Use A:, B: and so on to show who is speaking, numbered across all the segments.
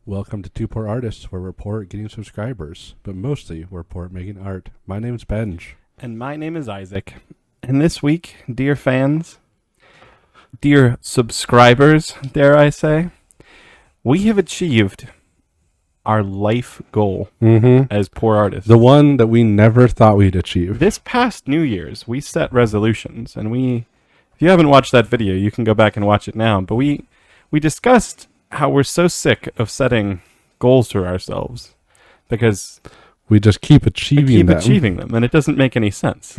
A: Welcome to Two Poor Artists, where we're poor at getting subscribers, but mostly we're poor at making art. My name's Benj.
B: And my name is Isaac. And this week, dear fans, dear subscribers, dare I say, we have achieved our life goal as poor artists.
A: The one that we never thought we'd achieve.
B: This past New Year's, we set resolutions, and if you haven't watched that video, you can go back and watch it now, but we discussed how we're so sick of setting goals for ourselves because
A: we just keep achieving
B: them, and it doesn't make any sense.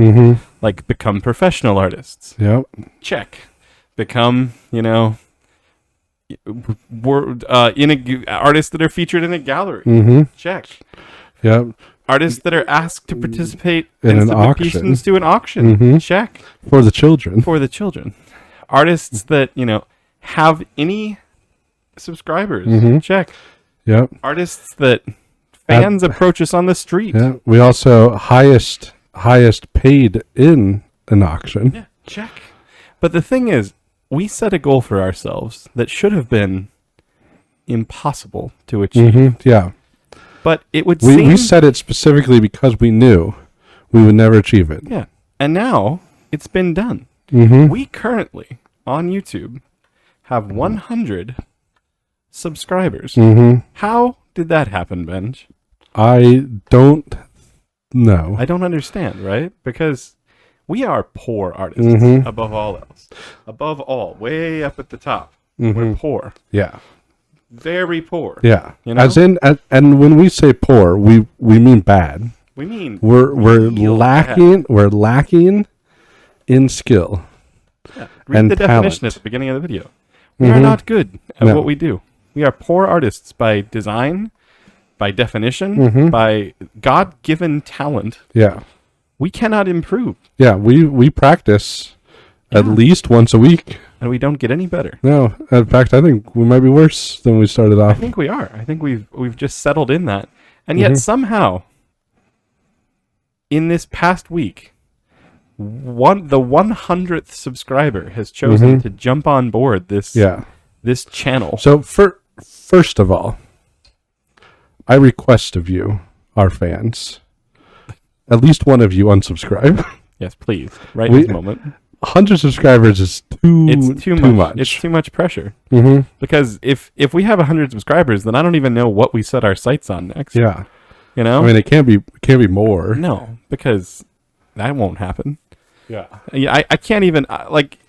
B: Like, become professional artists.
A: Yep.
B: Check. Become, artists that are featured in a gallery. Check.
A: Yep.
B: Artists that are asked to participate
A: in
B: and
A: an
B: submit
A: auction.
B: pieces to an auction. Check.
A: For the children.
B: For the children. Artists that, have any subscribers. Check.
A: Yep.
B: Artists that fans approach us on the street.
A: Yeah. We also highest paid in an auction.
B: Yeah. Check. But the thing is, we set a goal for ourselves that should have been impossible to achieve.
A: Yeah.
B: But it would
A: We set it specifically because we knew we would never achieve it.
B: Yeah. And now it's been done. We currently, on YouTube, have 100 subscribers. How did that happen, Benj?
A: I don't know.
B: I don't understand, right? Because we are poor artists above all else. Above all, way up at the top. We're poor.
A: Yeah.
B: Very poor.
A: Yeah.
B: You
A: And when we say poor, we mean bad.
B: We mean
A: we're
B: real
A: lacking
B: bad.
A: We're lacking in skill.
B: Yeah. Read
A: and
B: the
A: talent.
B: definition at the beginning of the video. We are not good at what we do. We are poor artists by design, by definition, by God-given talent.
A: Yeah.
B: We cannot improve.
A: Yeah, we practice at least once a week.
B: And we don't get any better.
A: No, in fact, I think we might be worse than we started
B: I
A: off.
B: think we are. I think we've just settled in that. And yet somehow, in this past week, the 100th subscriber has chosen to jump on board this channel.
A: So first of all, I request of you, our fans, at least one of you unsubscribe.
B: Yes, please. Right in this moment.
A: 100 subscribers is
B: It's too much. It's too much pressure. Because if we have 100 subscribers, then I don't even know what we set our sights on next.
A: Yeah.
B: You know?
A: I mean, it can't be more.
B: No, because that won't happen.
A: Yeah.
B: I can't even,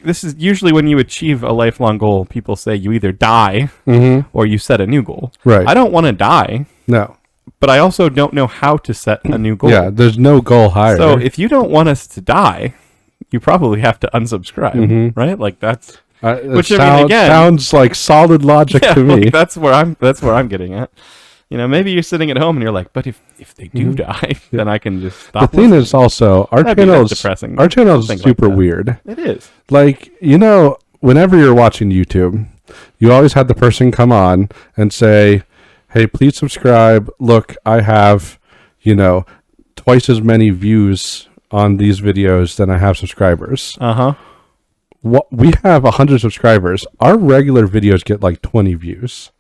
B: this is usually when you achieve a lifelong goal, people say you either die or you set a new goal.
A: Right.
B: I don't want to die,
A: No.
B: but I also don't know how to set a new goal.
A: Yeah, there's no goal higher.
B: So if you don't want us to die, you probably have to unsubscribe, right? Like that's, which
A: sounds like solid logic to me.
B: like that's where I'm getting at. Maybe you're sitting at home and you're like, but if they do die, then I can just stop.
A: The thing is also, our channel is
B: depressing.
A: Our channel is
B: Something
A: super
B: like that.
A: weird.
B: It is.
A: Like, whenever you're watching YouTube, you always have the person come on and say, hey, please subscribe. Look, I have, twice as many views on these videos than I have subscribers. We have 100 subscribers. Our regular videos get like 20 views.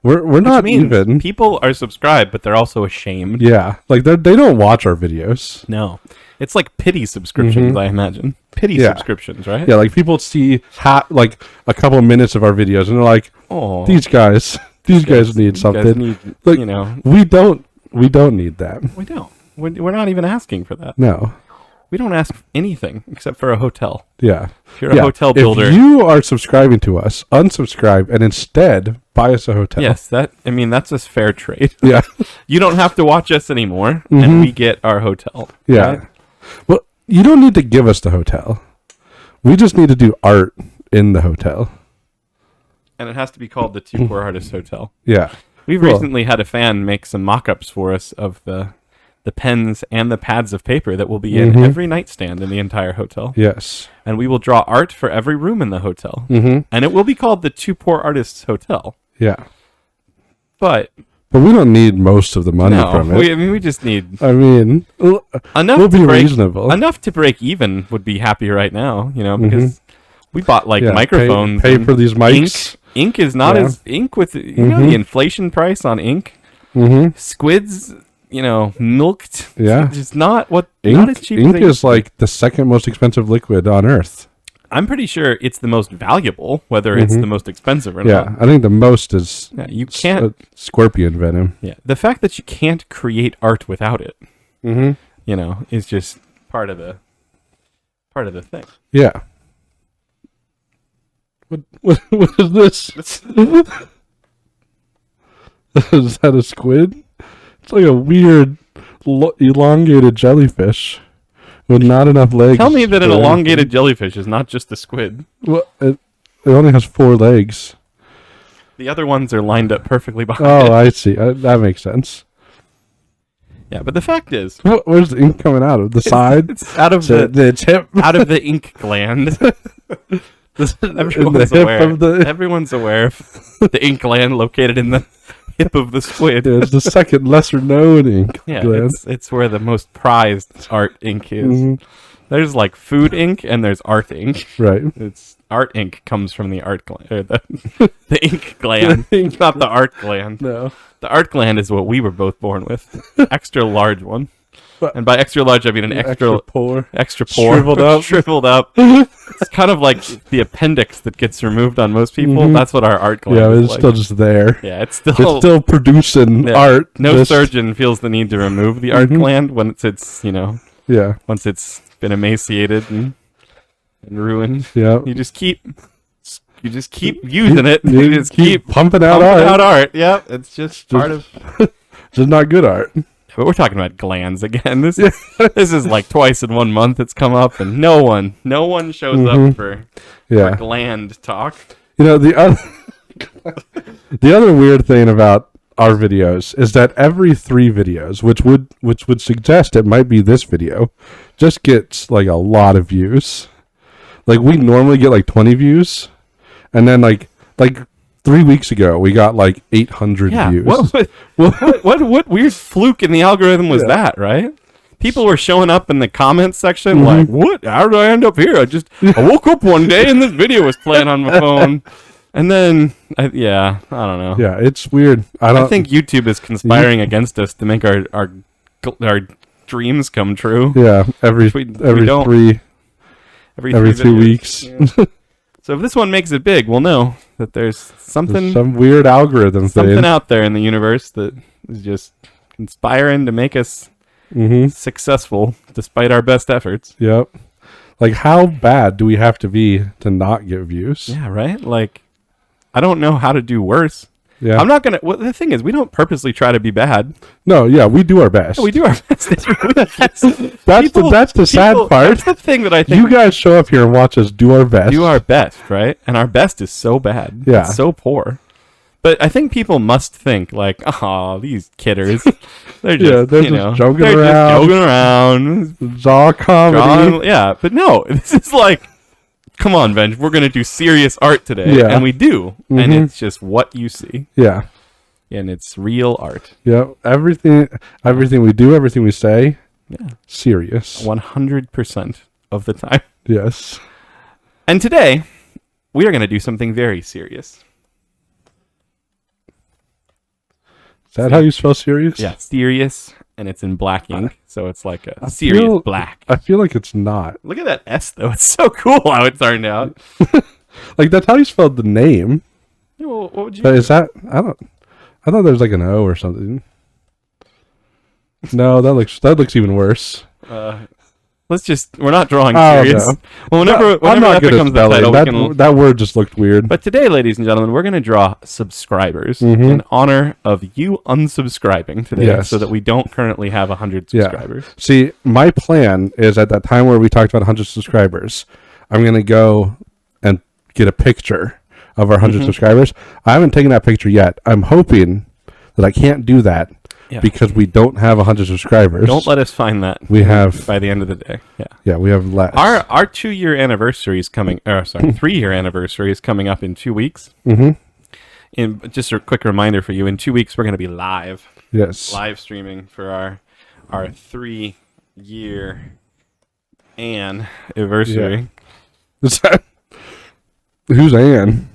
A: We're not even.
B: People are subscribed, but they're also ashamed.
A: Yeah, like they don't watch our videos.
B: No, it's like pity subscriptions. I imagine pity subscriptions, right?
A: Yeah, like people see like a couple of minutes of our videos and they're like,
B: "Oh,
A: these guys need something." We don't need that.
B: We don't. We're not even asking for that.
A: No,
B: we don't ask anything except for a hotel.
A: Yeah,
B: if you're a hotel builder,
A: if you are subscribing to us, unsubscribe and instead buy us a hotel.
B: Yes, that's a fair trade.
A: Yeah,
B: you don't have to watch us anymore, and we get our hotel.
A: Yeah.
B: Right?
A: Well, you don't need to give us the hotel. We just need to do art in the hotel.
B: And it has to be called the Two Poor Artists Hotel.
A: Yeah.
B: We've recently had a fan make some mock-ups for us of the pens and the pads of paper that will be in every nightstand in the entire hotel.
A: Yes.
B: And we will draw art for every room in the hotel. And it will be called the Two Poor Artists Hotel.
A: Yeah.
B: But
A: we don't need most of the money from it.
B: We just need...
A: enough
B: we'll
A: be reasonable.
B: Enough to break even would be happy right now, because we bought microphones.
A: Pay for these mics.
B: Ink, Ink is not
A: Yeah.
B: as ink with you know the inflation price on ink.
A: Mm-hmm.
B: Squids, milked.
A: Yeah.
B: It's just not not as
A: Ink,
B: cheap as
A: ink
B: they
A: is
B: used to be.
A: like the second most expensive liquid on Earth.
B: I'm pretty sure it's the most valuable, whether it's the most expensive or
A: Yeah,
B: not.
A: I think the most is
B: Yeah, you can't.
A: scorpion venom.
B: Yeah, the fact that you can't create art without it,
A: Mm-hmm.
B: is just part of the thing.
A: Yeah. What is this? Is that a squid? It's like a weird, elongated jellyfish with not enough legs.
B: Tell me that an
A: for
B: elongated jellyfish is not just a squid.
A: anything. Well, it only has 4 legs.
B: The other ones are lined up perfectly behind
A: Oh,
B: it.
A: I see. That makes sense.
B: Yeah, but the fact is,
A: Where's the ink coming out of? The side?
B: it's out of
A: The tip?
B: out of the ink gland. Everyone's
A: hip
B: aware.
A: of the-
B: Everyone's aware of the ink gland located in the hip of the squid.
A: It's the second lesser known ink
B: Yeah,
A: gland.
B: it's where the most prized art ink is.
A: Mhm.
B: There's like food ink and there's art ink.
A: Right.
B: It's art ink comes from the art gland, or the ink gland. It's not the art gland.
A: No.
B: The art gland is what we were both born with, extra large one.
A: But-
B: And by extra large, I mean an extra
A: poor.
B: poor,
A: Shriveled up.
B: shriveled up. It's kind of like the appendix that gets removed on most people.
A: Mhm.
B: That's what our art gland
A: Yeah,
B: is
A: it's
B: like.
A: still just there.
B: Yeah, it's still.
A: It's still producing
B: Yeah.
A: art.
B: No
A: just-
B: surgeon feels the need to remove the art
A: Mhm.
B: gland when it's
A: Yeah.
B: once it's been emaciated and ruined.
A: Yeah.
B: You just keep using it. You just keep
A: pumping out
B: pumping
A: art.
B: out art. Yep, it's just part of.
A: Just not good art.
B: But we're talking about glands again. This is like twice in 1 month it's come up, and no one shows
A: Mhm.
B: up for
A: Yeah.
B: gland talk.
A: The other weird thing about our videos is that every 3 videos, which would suggest it might be this video, just gets like a lot of views. Like we normally get like 20 views, and then like 3 weeks ago we got like 800
B: Yeah.
A: views.
B: What weird fluke in the algorithm was
A: Yeah.
B: that, right? People were showing up in the comments section
A: Mhm.
B: like, "What? How did I end up here? I woke up one day and this video was playing on my phone." And then, I don't know.
A: Yeah, it's weird.
B: I think YouTube is conspiring against us to make our dreams come true.
A: Yeah, every
B: We don't-
A: three
B: Every
A: 2
B: videos.
A: weeks.
B: Yeah. So if this one makes it big, we'll know that there's
A: There's some weird algorithm
B: something
A: thing.
B: out there in the universe that is just conspiring to make us
A: Mm-hmm.
B: successful despite our best efforts.
A: Yep. Like, how bad do we have to be to not get views?
B: Yeah, right? Like, I don't know how to do worse.
A: Yeah.
B: I'm not going to... Well, the thing is, we don't purposely try to be bad.
A: No, yeah, we do our best.
B: We do our best every week.
A: That's the sad part.
B: That's the thing that I think
A: You guys show up here and watch us do our best.
B: do our best, right? And our best is so bad.
A: Yeah.
B: It's so poor. But I think people must think, like, oh, these kidders. They're just,
A: Yeah, they're just joking
B: they're
A: around.
B: just joking around.
A: It's all comedy.
B: John, yeah, but no, this is like, come on, Benj, we're going to do serious art today.
A: Yeah.
B: And we do. And
A: Mhm.
B: it's just what you see.
A: Yeah.
B: And it's real art.
A: Yeah. Everything we do, everything we say,
B: Yeah.
A: serious.
B: 100% of the time.
A: Yes.
B: And today, we are going to do something very serious.
A: Is that how you spell serious?
B: Yeah, serious, and it's in black ink, so it's like a
A: I
B: serious
A: feel-
B: black.
A: I feel like it's not.
B: Look at that S, though. It's so cool how it turned out.
A: Like, that's how you spelled the name.
B: Well, what would you
A: But is that, I thought there was like an O or something. No, that looks even worse.
B: we're not drawing
A: Oh,
B: serious.
A: no.
B: Well, whenever
A: I'm not
B: that
A: good at
B: becomes the
A: spelling.
B: title, we
A: That,
B: can...
A: that word just looked weird.
B: But today, ladies and gentlemen, we're going to draw subscribers
A: Mhm.
B: in honor of you unsubscribing today,
A: Yes.
B: so that we don't currently have 100
A: Yeah.
B: subscribers.
A: See, my plan is at that time where we talked about 100 subscribers, I'm going to go and get a picture of our 100
B: Mhm.
A: subscribers. I haven't taken that picture yet. I'm hoping that I can't do that
B: Yeah.
A: because we don't have 100 subscribers.
B: Don't let us find that.
A: We have-
B: by the end of the day. Yeah.
A: Yeah, we have less.
B: Our 2-year anniversary is coming. 3-year anniversary is coming up in 2 weeks.
A: Mm-hmm.
B: And just a quick reminder for you: in 2 weeks, we're going to be live
A: Yes.
B: streaming for our 3-year anniversary.
A: Is that, who's Anne?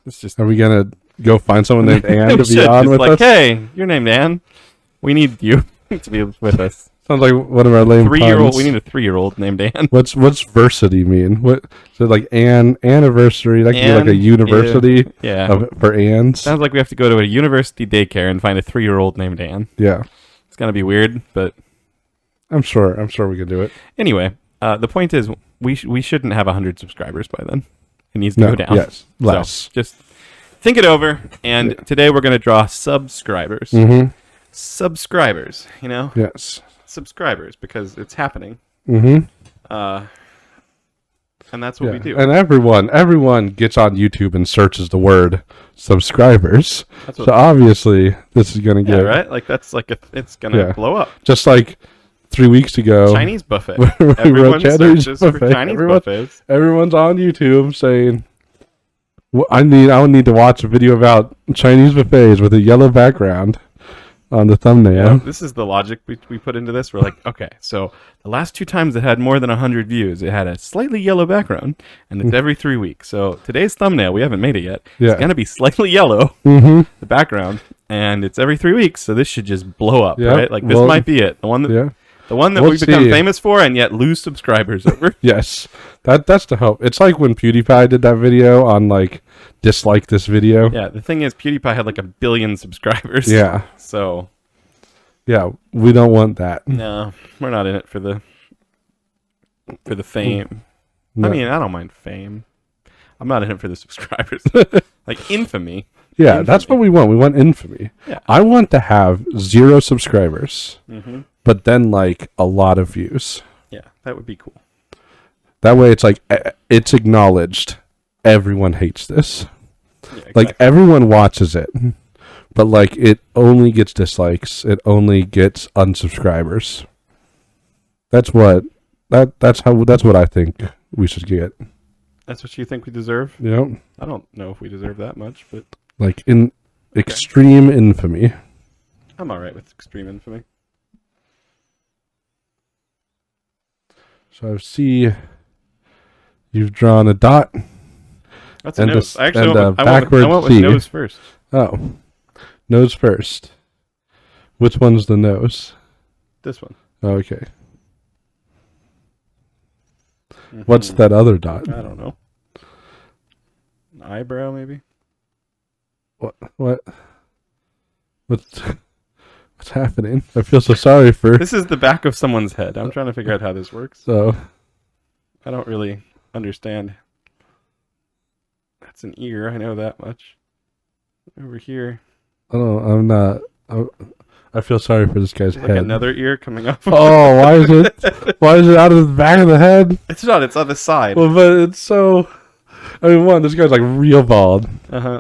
B: It's just
A: Are we gonna go find someone named Anne
B: we
A: to be
B: should.
A: on
B: It's
A: with
B: like,
A: us?
B: hey, you're named Anne. We need you to be with us.
A: Sounds like one of our lame
B: 3-year-old.
A: puns.
B: We need a 3-year-old named Anne.
A: What's versity mean? What so like anniversary? That could be like a
B: Anne,
A: university
B: Yeah.
A: for Anns.
B: Sounds like we have to go to a university daycare and find a 3-year-old named Anne.
A: Yeah,
B: It's gonna be weird, but
A: I'm sure we can do it.
B: anyway, the point is we shouldn't have 100 subscribers by then. It needs to
A: No,
B: go down.
A: yes,
B: So,
A: less.
B: just think it over. And today we're gonna draw subscribers.
A: Mm-hmm.
B: Subscribers.
A: Yes.
B: Subscribers, because it's happening.
A: Mm-hmm.
B: And that's what we do.
A: And everyone gets on YouTube and searches the word subscribers.
B: That's what,
A: So obviously this is gonna
B: yeah,
A: get
B: right. Like that's like it's gonna
A: Yeah.
B: blow up.
A: just like 3 weeks ago.
B: Chinese buffet.
A: we wrote
B: Everyone
A: Chinese
B: searches for
A: buffet.
B: Chinese buffets.
A: Everyone's on YouTube saying, I need to watch a video about Chinese buffets with a yellow background on the thumbnail."
B: Yeah, this is the logic we put into this. We're like, okay, so the last 2 times it had more than 100 views, it had a slightly yellow background, and it's every 3 weeks. So today's thumbnail, we haven't made it yet.
A: Yeah.
B: It's gonna be slightly yellow,
A: Mm-hmm.
B: the background, and it's every 3 weeks. So this should just blow up,
A: Yeah,
B: right? Like this
A: well,
B: might be it. The one that
A: Yeah.
B: we've
A: We'll
B: become
A: see.
B: famous for, and yet lose subscribers over.
A: Yes. That's the hope. It's like when PewDiePie did that video on like dislike this video.
B: Yeah, the thing is, PewDiePie had like 1 billion subscribers.
A: Yeah.
B: So
A: Yeah. We don't want that.
B: no, we're not in it for the fame.
A: No.
B: I mean, I don't mind fame. I'm not in it for the subscribers. Like infamy.
A: Yeah, that's what we want. We want infamy.
B: Yeah.
A: I want to have 0 subscribers,
B: Mm-hmm.
A: but then like a lot of views.
B: Yeah, that would be cool.
A: That way it's like it's acknowledged. Everyone hates this.
B: Yeah, exactly.
A: Like everyone watches it, but like it only gets dislikes. It only gets unsubscribers. That's what that's what I think we should get.
B: That's what you think we deserve?
A: You know,
B: I don't know if we deserve that much, but
A: like in extreme infamy.
B: I'm all right with extreme infamy.
A: So I see you've drawn a dot.
B: That's a
A: And
B: nose.
A: this-
B: I actually
A: and
B: went with,
A: a
B: I went with, I
A: backward
B: went with
A: T.
B: nose first.
A: Oh, nose first. Which one's the nose?
B: This one.
A: Okay. What's
B: Mhm.
A: that other dot?
B: I don't know. An eyebrow, maybe?
A: What? What's happening? I feel so sorry for.
B: This is the back of someone's head. I'm trying to figure out how this works.
A: So
B: I don't really understand. That's an ear. I know that much. Over here,
A: I'm not. I feel sorry for this guy's
B: like
A: head.
B: another ear coming off.
A: Oh, why is it? Why is it out of the back of the head?
B: It's not. It's on the side.
A: Well, but it's so. I mean, this guy's like real bald.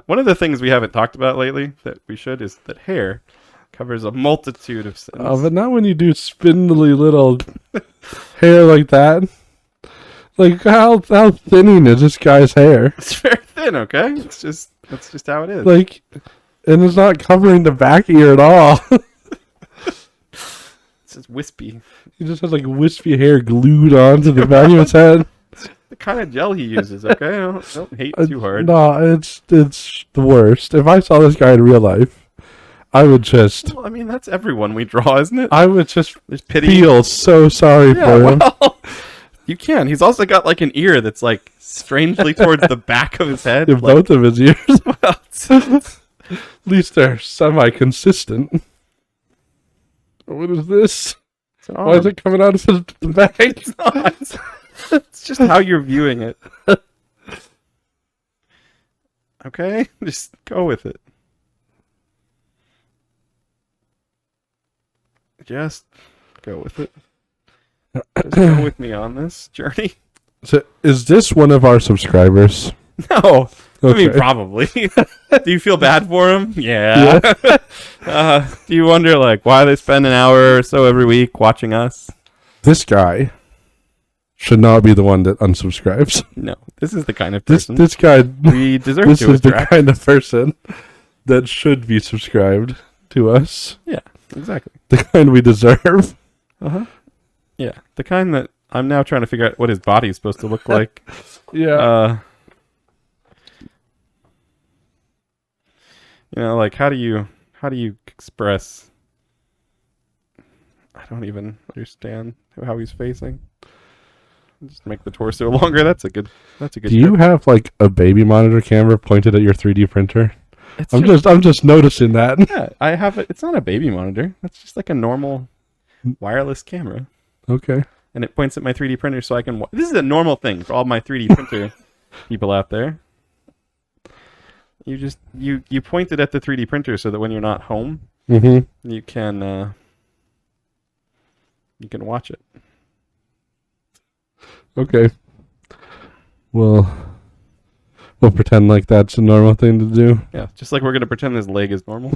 B: One of the things we haven't talked about lately that we should is that hair covers a multitude of sins.
A: Oh, but not when you do spindly little hair like that. Like how thinning is this guy's hair?
B: It's very thin. Okay, that's just how it is.
A: Like, and it's not covering the back ear at all.
B: It's just wispy.
A: He just has like wispy hair glued onto the back of his head.
B: The kind of gel he uses. Okay, don't hate too hard.
A: No, it's the worst. If I saw this guy in real life, I would just
B: Well, I mean, that's everyone we draw, isn't it?
A: I would just
B: There's pity.
A: feel so sorry
B: Yeah,
A: for him.
B: well, you can. He's also got like an ear that's like strangely towards the back of his head.
A: In
B: Like,
A: both of his ears,
B: well, it's-
A: at least they're semi-consistent. What is this?
B: it's an
A: Why is
B: arm.
A: it coming out of the back?
B: It's not. It's just how you're viewing it. Okay, just go with it. Just go with it. Just go with me on this journey.
A: So, is this one of our subscribers?
B: No, I mean
A: Okay.
B: probably. Do you feel bad for him? Yeah. Do you wonder like why they spend an hour or so every week watching us?
A: This guy should not be the one that unsubscribes.
B: No, this is the kind of
A: This
B: person
A: this guy.
B: we deserve
A: This
B: to
A: is the
B: attract.
A: kind of person that should be subscribed to us.
B: Yeah, exactly.
A: The kind we deserve.
B: Yeah, the kind that I'm now trying to figure out what his body is supposed to look like.
A: Yeah.
B: You know, like how do you express? I don't even understand how he's facing. Just make the torso longer. That's a good.
A: Do you have like a baby monitor camera pointed at your 3D printer?
B: It's
A: I'm just noticing that.
B: Yeah, I have it. It's not a baby monitor. That's just like a normal wireless camera,
A: Okay.
B: and it points at my 3D printer so I can. This is a normal thing for all my 3D printer people out there. You just you point it at the 3D printer so that when you're not home,
A: Mm-hmm.
B: you can watch it.
A: Okay. Well, we'll pretend like that's a normal thing to do.
B: Yeah, just like we're gonna pretend this leg is normal.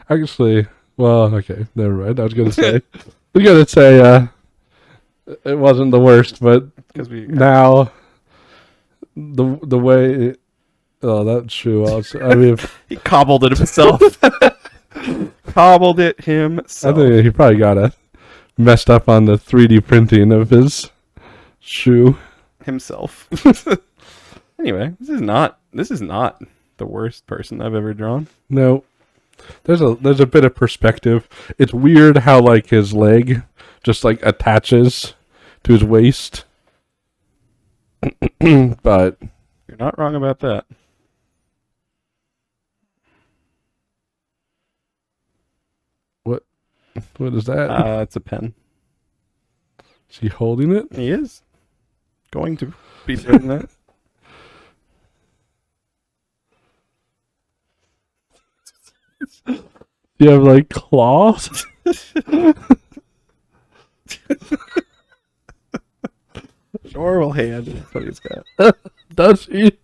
A: Actually, well, okay, never mind. I was gonna say, it wasn't the worst, but
B: Because we
A: now the way. Oh, that's true. I mean,
B: he cobbled it himself. Cobbled it
A: I
B: himself.
A: think he probably got messed up on the 3D printing of his shoe.
B: Himself. Anyway, this is not the worst person I've ever drawn.
A: No, there's a bit of perspective. It's weird how like his leg just like attaches to his waist, but
B: You're not wrong about that.
A: what is that?
B: It's a pen.
A: Is he holding it?
B: He is going to be doing that.
A: Do you have like claws?
B: Oral hand. That's what he's got.
A: Does he?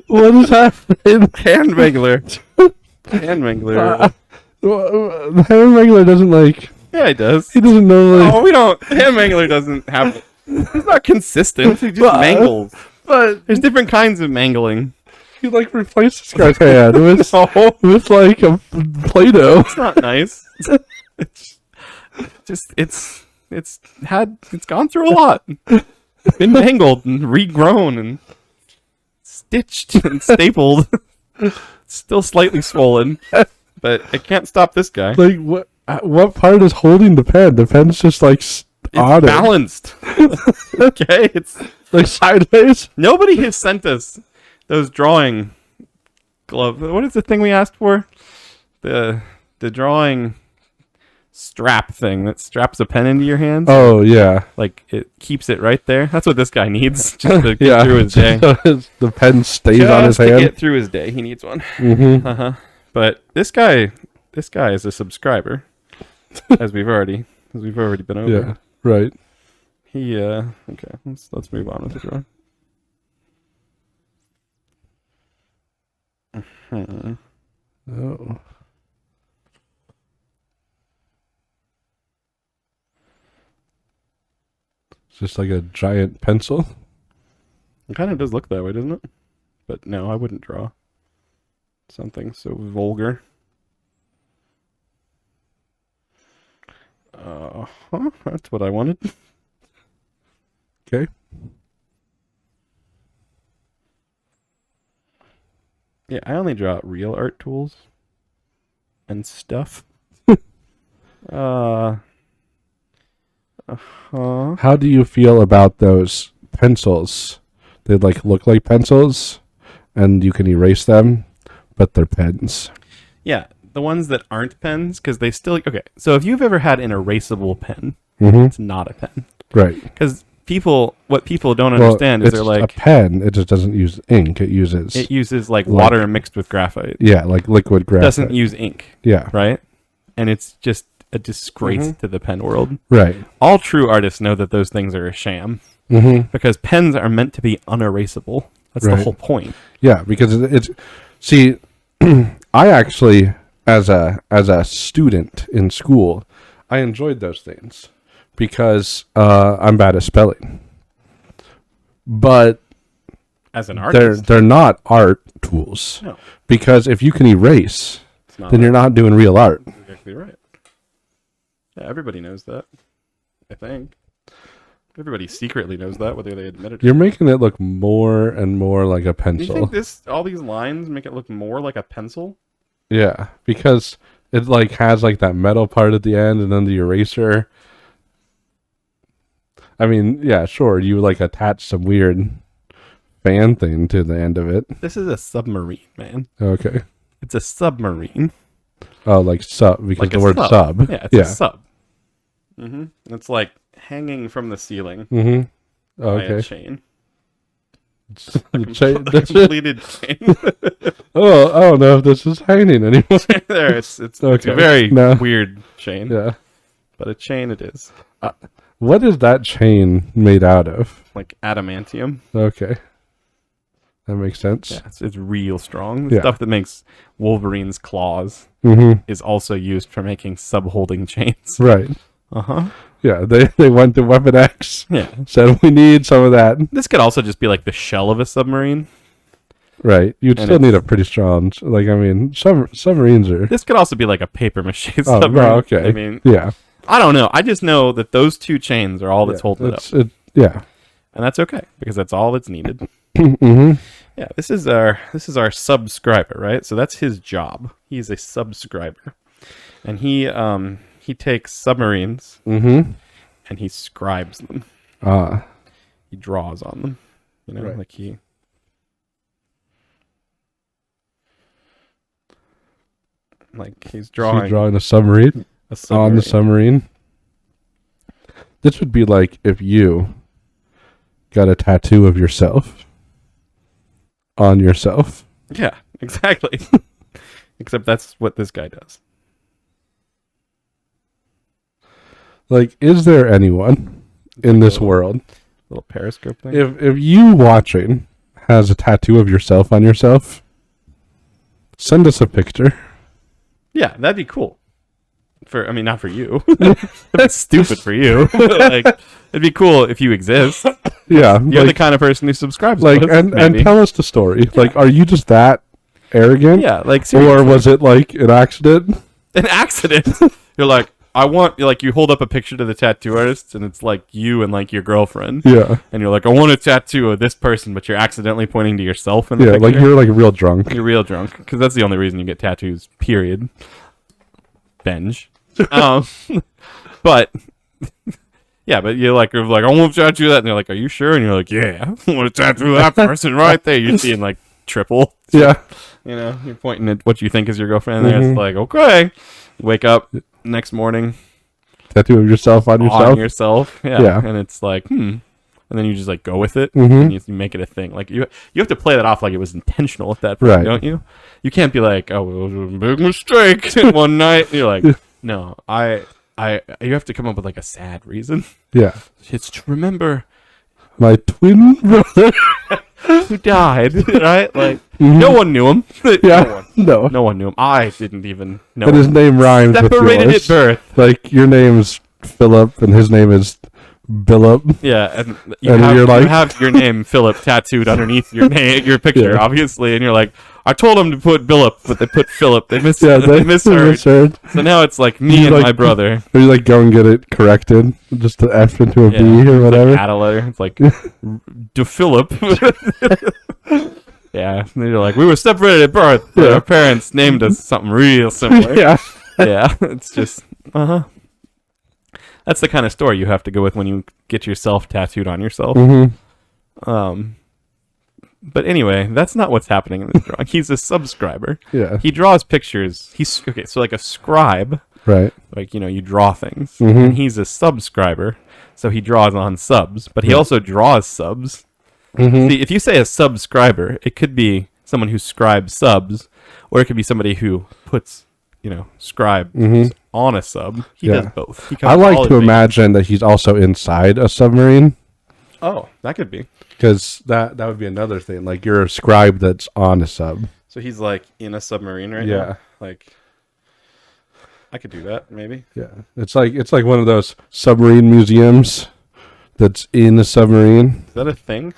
A: What is happening?
B: Hand wrangler. Hand wrangler.
A: The hand wrangler doesn't like.
B: Yeah, he does.
A: He doesn't know like.
B: Oh, we don't. Hand wrangler doesn't have. He's not consistent. He just
A: But-
B: mangles.
A: But
B: There's different kinds of mangling.
A: he like replaced this guy's hand with
B: No,
A: with like a Play-Doh.
B: it's not nice. It's just it's gone through a lot. Been mangled and regrown and stitched and stapled. Still slightly swollen, but it can't stop this guy.
A: Like what part is holding the pen? The pen's just like on
B: It's balanced. Okay, it's
A: like sideways.
B: nobody has sent us those drawing gloves. What is the thing we asked for? The drawing strap thing that straps a pen into your hands.
A: Oh yeah,
B: Like it keeps it right there. That's what this guy needs just to get
A: yeah.
B: through his day.
A: So the pen stays on his
B: Just to
A: hand.
B: get through his day, he needs one.
A: Mm-hmm.
B: But this guy is a subscriber, as we've already been over.
A: Yeah, right.
B: He okay. Let's move on with the drawing.
A: Oh. It's just like a giant pencil.
B: It kind of does look that way, doesn't it? But no, I wouldn't draw something so vulgar. That's what I wanted.
A: Okay.
B: Yeah, I only draw real art tools and stuff. Uh-huh.
A: How do you feel about those pencils? They like look like pencils, and you can erase them, but they're pens.
B: Yeah, the ones that aren't pens, because they still... Okay, so if you've ever had an erasable pen,
A: Mm-hmm.
B: it's not a pen.
A: Right.
B: Because what people don't
A: Well,
B: understand is
A: it's
B: they're
A: a
B: like...
A: pen. It just doesn't use ink. It uses
B: It uses like
A: like-
B: water mixed with graphite.
A: yeah, like liquid
B: It
A: graphite.
B: doesn't use ink,
A: Yeah.
B: right? And it's just a disgrace to the pen world.
A: Right.
B: All true artists know that those things are a sham
A: Mm-hmm.
B: because pens are meant to be unerasable. That's the
A: Right.
B: whole point.
A: Yeah, because it's see, I actually as a student in school, I enjoyed those things because I'm bad at spelling. But
B: As an artist,
A: they're not art tools.
B: No.
A: Because if you can erase,
B: it's not
A: then you're not doing real art.
B: exactly right. Yeah, everybody knows that. I think. Everybody secretly knows that, whether they admit it.
A: You're making it look more and more like a
B: Do you
A: pencil.
B: think all these lines make it look more like a pencil?
A: Yeah, because it like has like that metal part at the end and then the eraser. I mean, yeah, sure, you like attach some weird fan thing to the end of it.
B: This is a submarine, man.
A: Okay.
B: It's a submarine.
A: Oh, like sub, because
B: Like
A: the
B: a
A: word sub.
B: Yeah, it's a sub. It's like hanging from the ceiling
A: Mm-hmm.
B: by a
A: Okay.
B: chain.
A: The chain-
B: A completed chain.
A: oh, I don't know if this is hanging anymore.
B: There, it's
A: Okay.
B: a very
A: No.
B: weird chain,
A: Yeah.
B: but a chain it is.
A: What is that chain made out of?
B: Like adamantium.
A: Okay. That makes sense.
B: Yeah, it's real strong. The
A: Yeah.
B: stuff that makes Wolverine's claws
A: Mm-hmm.
B: is also used for making sub-holding chains.
A: Right.
B: Uh-huh.
A: Yeah, they went to Weapon X,
B: Yeah.
A: said we need some of that.
B: This could also just be like the shell of a submarine.
A: Right. You'd
B: And
A: still need a
B: it's-
A: pretty strong, like, I mean, submarines are.
B: This could also be like a paper mache
A: Oh,
B: submarine.
A: no, okay.
B: I mean,
A: Yeah.
B: I don't know. I just know that those two chains are all that's holding it up.
A: Yeah.
B: And that's okay because that's all that's needed.
A: Mm-hmm.
B: Yeah, this is our subscriber, right? So that's his job. He's a subscriber. And he takes submarines
A: Mm-hmm.
B: and he scribes them. He draws on them. You know,
A: Right.
B: like he's
A: So
B: drawing
A: you're drawing a submarine
B: a submarine.
A: on the submarine. This would be like if you got a tattoo of yourself on yourself.
B: Yeah, exactly. Except that's what this guy does.
A: Like, is there anyone in this world,
B: Little periscope thing.
A: if you watching has a tattoo of yourself on yourself, send us a picture.
B: Yeah, that'd be cool. Not for you. That'd be stupid for you. Like, it'd be cool if you exist.
A: Yeah,
B: You're the
A: like,
B: kind of person who subscribes
A: like,
B: to us,
A: and
B: maybe.
A: tell us the story. Like, are you just that arrogant?
B: Yeah, like
A: Or
B: seriously.
A: was it like an accident?
B: An accident. You're like, you hold up a picture to the tattoo artist and it's like you and like your girlfriend.
A: Yeah,
B: And you're like, I want a tattoo of this person, but you're accidentally pointing to yourself in the
A: yeah,
B: picture.
A: like you're like real drunk.
B: You're real drunk because that's the only reason you get tattoos. Period. Binge. But yeah, but you're like, I want to tattoo that, and they're like, are you sure? And you're like, yeah, I want to tattoo that person right there. You're seeing like triple.
A: Yeah,
B: You know, you're pointing at what you think is your girlfriend, and
A: Mhm.
B: it's like, okay. Wake up next morning
A: tattoo of yourself on yourself.
B: on yourself. Yeah.
A: Yeah.
B: And it's like, and then you just like go with it
A: Mhm.
B: and you make it a thing. Like you have to play that off like it was intentional at that point,
A: Right.
B: don't you? You can't be like, oh, it was a big mistake one night. And you're like, no, you have to come up with like a sad reason.
A: Yeah,
B: It's to remember
A: my twin brother.
B: who died, right? Like
A: Mhm.
B: no one knew him.
A: Yeah, no.
B: No one knew him. I didn't even know
A: And his
B: him.
A: name rhymes with
B: Separated
A: yours.
B: at birth.
A: Like your name's Philip and his name is Billip.
B: Yeah, and
A: And you're
B: you
A: like-
B: have your name Philip tattooed underneath your name, your picture,
A: Yeah.
B: obviously, and you're like, I told them to put Billip, but they put Philip. They
A: Yeah,
B: they misheard.
A: misheard.
B: So now it's like me
A: You
B: and
A: like-
B: my brother.
A: Or you like go and get it corrected, just to F into a B
B: Yeah,
A: or whatever.
B: Like add a letter. It's like to Philip. Yeah, and you're like, we were separated at birth, but
A: Yeah.
B: our parents named us something real similar.
A: Yeah,
B: Yeah, it's just That's the kind of story you have to go with when you get yourself tattooed on yourself.
A: mm-hmm.
B: But anyway, that's not what's happening in this drawing. He's a subscriber.
A: Yeah,
B: He draws pictures. He's okay. So like a scribe,
A: right.
B: like you draw things,
A: Mhm.
B: and he's a subscriber. So he draws on subs, but he also draws subs.
A: Mm-hmm.
B: See, if you say a subscriber, it could be someone who scribes subs, or it could be somebody who puts, scribe
A: Mhm.
B: on a sub. He
A: Yeah.
B: does both. He
A: I
B: covers all
A: like
B: his
A: to
B: bases.
A: imagine that he's also inside a submarine,
B: Oh, that could be.
A: because that would be another thing. Like you're a scribe that's on a sub.
B: So he's like in a submarine right
A: Yeah.
B: now. Like, I could do that maybe.
A: Yeah, it's like one of those submarine museums that's in a submarine.
B: Is that a thing?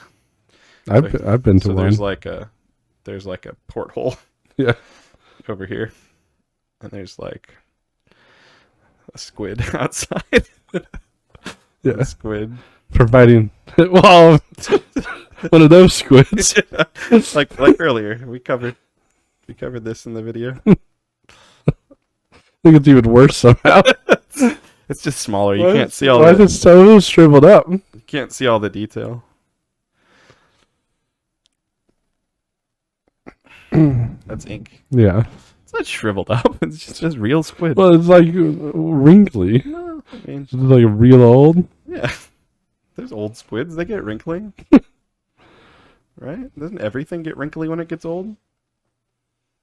A: I've been to
B: So
A: one.
B: there's like a porthole
A: Yeah,
B: over here, and there's like a squid outside.
A: yeah.
B: A squid
A: providing well one of those squids.
B: like earlier, we covered this in the video.
A: I think it's even worse somehow.
B: It's just smaller. You can't see all.
A: Why is it so shriveled up?
B: You can't see all the detail. That's ink.
A: Yeah.
B: It's not shriveled up. It's just real squid.
A: Well, it's like wrinkly.
B: No, I mean,
A: It's like real old.
B: yeah. There's old squids. They get wrinkly. Right? Doesn't everything get wrinkly when it gets old?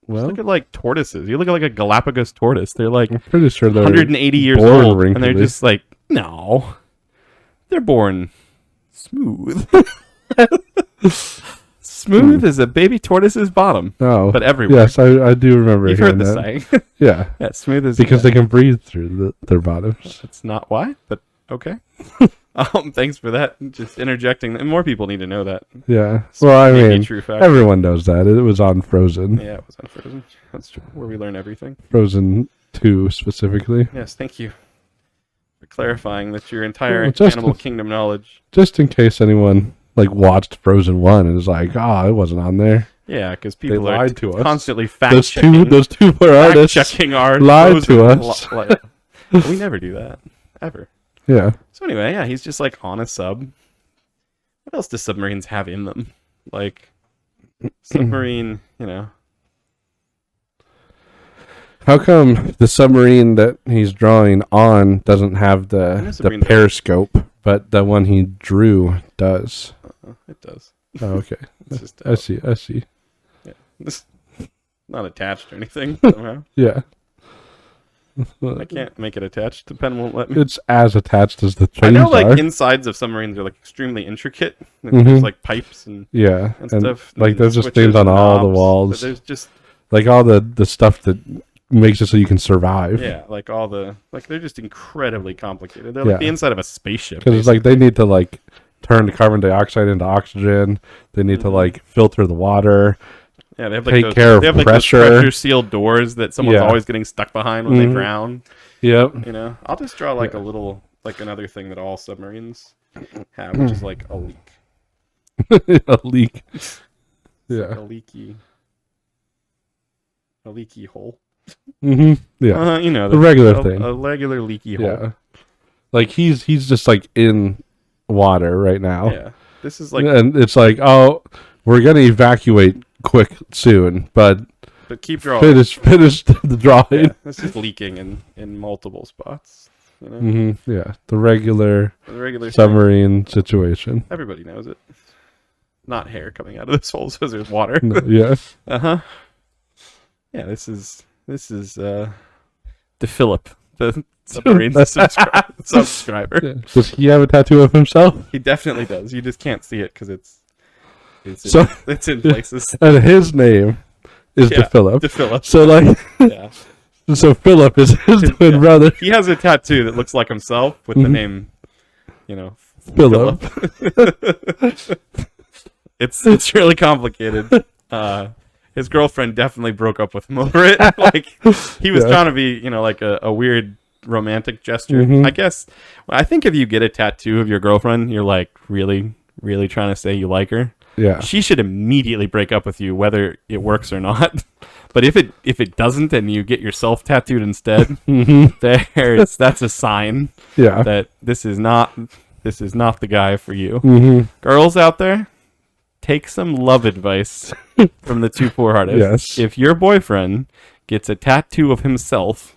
A: Well,
B: Look at like tortoises. You look at like a Galapagos tortoise. They're like
A: I'm pretty sure they're
B: 180 years
A: born
B: old, and they're
A: wrinkly.
B: just like, no, they're born smooth. Smooth as a baby tortoise's bottom,
A: Oh,
B: but everywhere.
A: yes, I do remember
B: You've
A: hearing
B: heard the
A: that.
B: saying.
A: Yeah,
B: Yeah, smooth as
A: because they can breathe through their bottoms.
B: That's not why, but okay. Thanks for that. Just interjecting, and more people need to know that.
A: Yeah. Well, I
B: Maybe
A: mean,
B: true fact.
A: everyone knows that. It was on Frozen.
B: Yeah, it was on Frozen. That's true. Where we learn everything.
A: Frozen 2 specifically.
B: Yes, thank you for clarifying that your entire
A: Well, just-
B: Animal Kingdom knowledge.
A: Just in case anyone like watched Frozen 1 and is like, it wasn't on there.
B: Yeah, because people are
A: lied to us.
B: constantly fact
A: Those
B: checking.
A: two poor artists.
B: Checking our
A: lied to
B: Frozen
A: us.
B: we never do that ever.
A: Yeah.
B: So anyway, yeah, he's just like on a sub. What else do submarines have in them? Like submarine,
A: How come the submarine that he's drawing on doesn't have the
B: submarine
A: periscope, but the one he drew does?
B: It does.
A: Oh, okay.
B: It's just
A: I see.
B: It's not attached or anything somehow.
A: Yeah.
B: I can't make it attached. The pen won't let me.
A: It's as attached as the
B: I
A: things
B: know, like
A: are.
B: insides of submarines are like extremely intricate.
A: Mhm.
B: There's like pipes and
A: Yeah. And
B: stuff.
A: like
B: and
A: there's just
B: switches
A: things on
B: and
A: all the
B: knobs, but
A: walls.
B: there's just
A: Like all the stuff that makes it so you can survive.
B: yeah, like all the they're just incredibly complicated. They're like
A: Yeah.
B: the inside of a spaceship.
A: Because it's like they need to like turn the carbon dioxide into oxygen. They need to like filter the water.
B: Yeah, they have like
A: take
B: those,
A: care of
B: they have like
A: pressure.
B: those pressure sealed doors that someone's
A: Yeah.
B: always getting stuck behind when
A: Mhm.
B: they drown.
A: Yep.
B: I'll just draw like a little another thing that all submarines have, which is like a leak.
A: A leak.
B: It's
A: Yeah.
B: like a leaky hole.
A: Mm-hmm. Yeah.
B: The
A: regular thing.
B: A regular leaky hole.
A: Yeah. Like he's just like in water right now.
B: Yeah. This is like,
A: And it's like, we're gonna evacuate quick soon, but
B: but keep drawing.
A: finish the drawing.
B: Yeah, this is leaking in multiple spots.
A: Mm-hmm. Yeah. The regular
B: The regular
A: submarine situation.
B: Everybody knows it. Not hair coming out of this hole, so there's water.
A: No, yeah.
B: Yeah, this is the Philip, the submarine subscriber.
A: Yeah. Does he have a tattoo of himself?
B: He definitely does. You just can't see it because it's
A: So-
B: it's in places.
A: And his name is
B: Yeah,
A: DePhilip.
B: The Philip.
A: So like,
B: Yeah,
A: so Philip is his twin
B: Yeah.
A: brother.
B: he has a tattoo that looks like himself with the name,
A: Philip.
B: It's really complicated. His girlfriend definitely broke up with him over it. Like he was
A: Yeah.
B: trying to be, like a weird romantic gesture.
A: Mhm.
B: I guess. I think if you get a tattoo of your girlfriend, you're like really, really trying to say you like her.
A: Yeah.
B: She should immediately break up with you, whether it works or not. But if it doesn't, and you get yourself tattooed instead, that's a sign
A: Yeah.
B: that this is not the guy for you.
A: Mm-hmm.
B: Girls out there, take some love advice from the two poor artists.
A: Yes.
B: If your boyfriend gets a tattoo of himself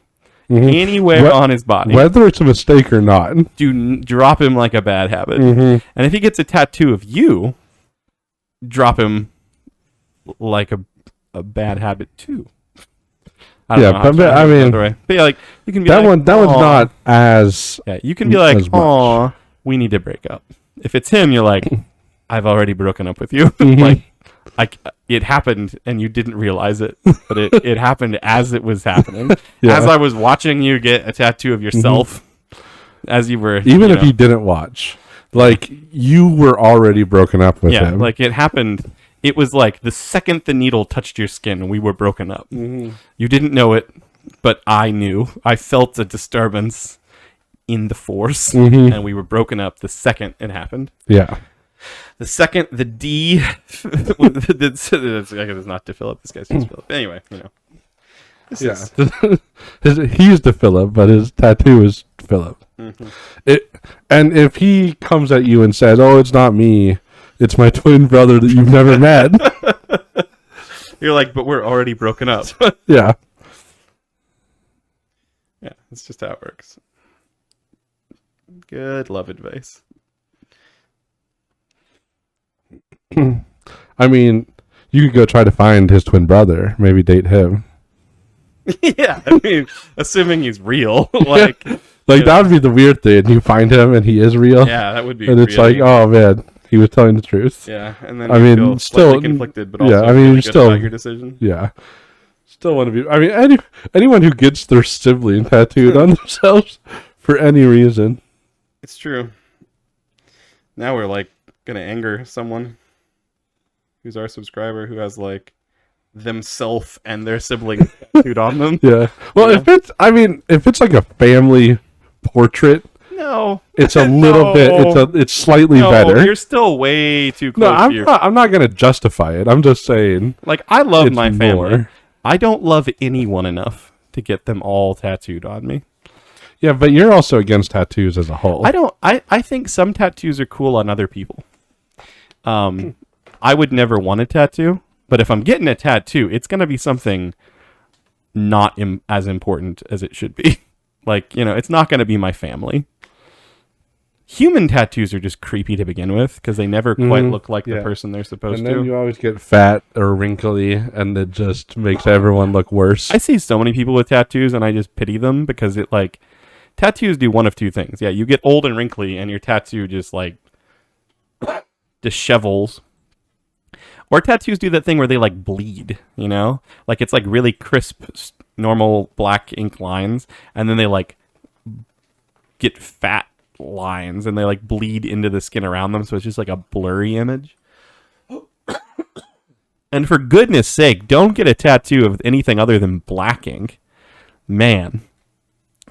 A: Mhm.
B: anywhere
A: What-
B: on his body,
A: Whether it's a mistake or not.
B: drop him like a bad habit.
A: Mm-hmm.
B: And if he gets a tattoo of you, drop him like a bad habit too. I don't
A: Yeah,
B: know how
A: but
B: to say it
A: I mean,
B: another way. But yeah, like you can be
A: That
B: like,
A: that one's
B: "Aw."
A: not as.
B: Yeah, you can be like,
A: as much.
B: "Oh, we need to break up." If it's him, you're like, "I've already broken up with you."
A: Mhm.
B: It happened and you didn't realize it, but it happened as it was happening.
A: Yeah.
B: As I was watching you get a tattoo of yourself, as you were,
A: Even if
B: know,
A: you didn't watch, like you were already broken up with
B: yeah,
A: him.
B: like it happened. It was like the second the needle touched your skin, we were broken up.
A: Mhm.
B: You didn't know it, but I knew. I felt a disturbance in the Force,
A: Mhm.
B: and we were broken up the second it happened.
A: Yeah.
B: The second the D, it's not to Philip. This guy's just Philip. Anyway, This
A: Yeah. He's the Philip, but his tattoo is Philip. And if he comes at you and says, "Oh, it's not me, it's my twin brother that you've never met,"
B: You're like, but we're already broken up.
A: yeah.
B: Yeah, that's just how it works. Good love advice.
A: I mean, you could go try to find his twin brother, maybe date him.
B: Yeah, I mean, assuming he's real, like,
A: Like that would be the weird thing. You find him and he is real,
B: yeah, that would be.
A: and it's
B: really,
A: like, oh man, he was telling the truth.
B: yeah, and then
A: I
B: you
A: mean,
B: feel
A: still-
B: slightly conflicted, but
A: yeah,
B: also
A: I mean,
B: really
A: you
B: good
A: still-
B: about your decision.
A: Yeah. Still want to be. I mean, anyone who gets their sibling tattooed on themselves for any reason.
B: It's true. Now we're like gonna anger someone who's our subscriber who has like themself and their sibling tattooed on them.
A: Yeah. Well,
B: Yeah.
A: if it's like a family portrait,
B: No,
A: it's a little bit. It's slightly
B: no,
A: better.
B: You're still way too close
A: No,
B: to
A: I'm
B: your.
A: not. I'm not gonna justify it. I'm just saying.
B: Like, I love
A: It's
B: my family.
A: more.
B: I don't love anyone enough to get them all tattooed on me.
A: Yeah, but you're also against tattoos as a whole.
B: I think some tattoos are cool on other people. I would never want a tattoo, but if I'm getting a tattoo, it's going to be something not as important as it should be. Like, it's not going to be my family. Human tattoos are just creepy to begin with because they never quite look like the
A: Yeah.
B: person they're supposed
A: And then
B: to.
A: you always get fat or wrinkly, and it just makes everyone look worse.
B: I see so many people with tattoos and I just pity them because tattoos do one of two things. Yeah, you get old and wrinkly and your tattoo just like dishevels. Or tattoos do that thing where they like bleed, Like it's like really crisp, normal black ink lines, and then they like get fat lines and they like bleed into the skin around them, so it's just like a blurry image. And for goodness sake, don't get a tattoo of anything other than black ink. Man.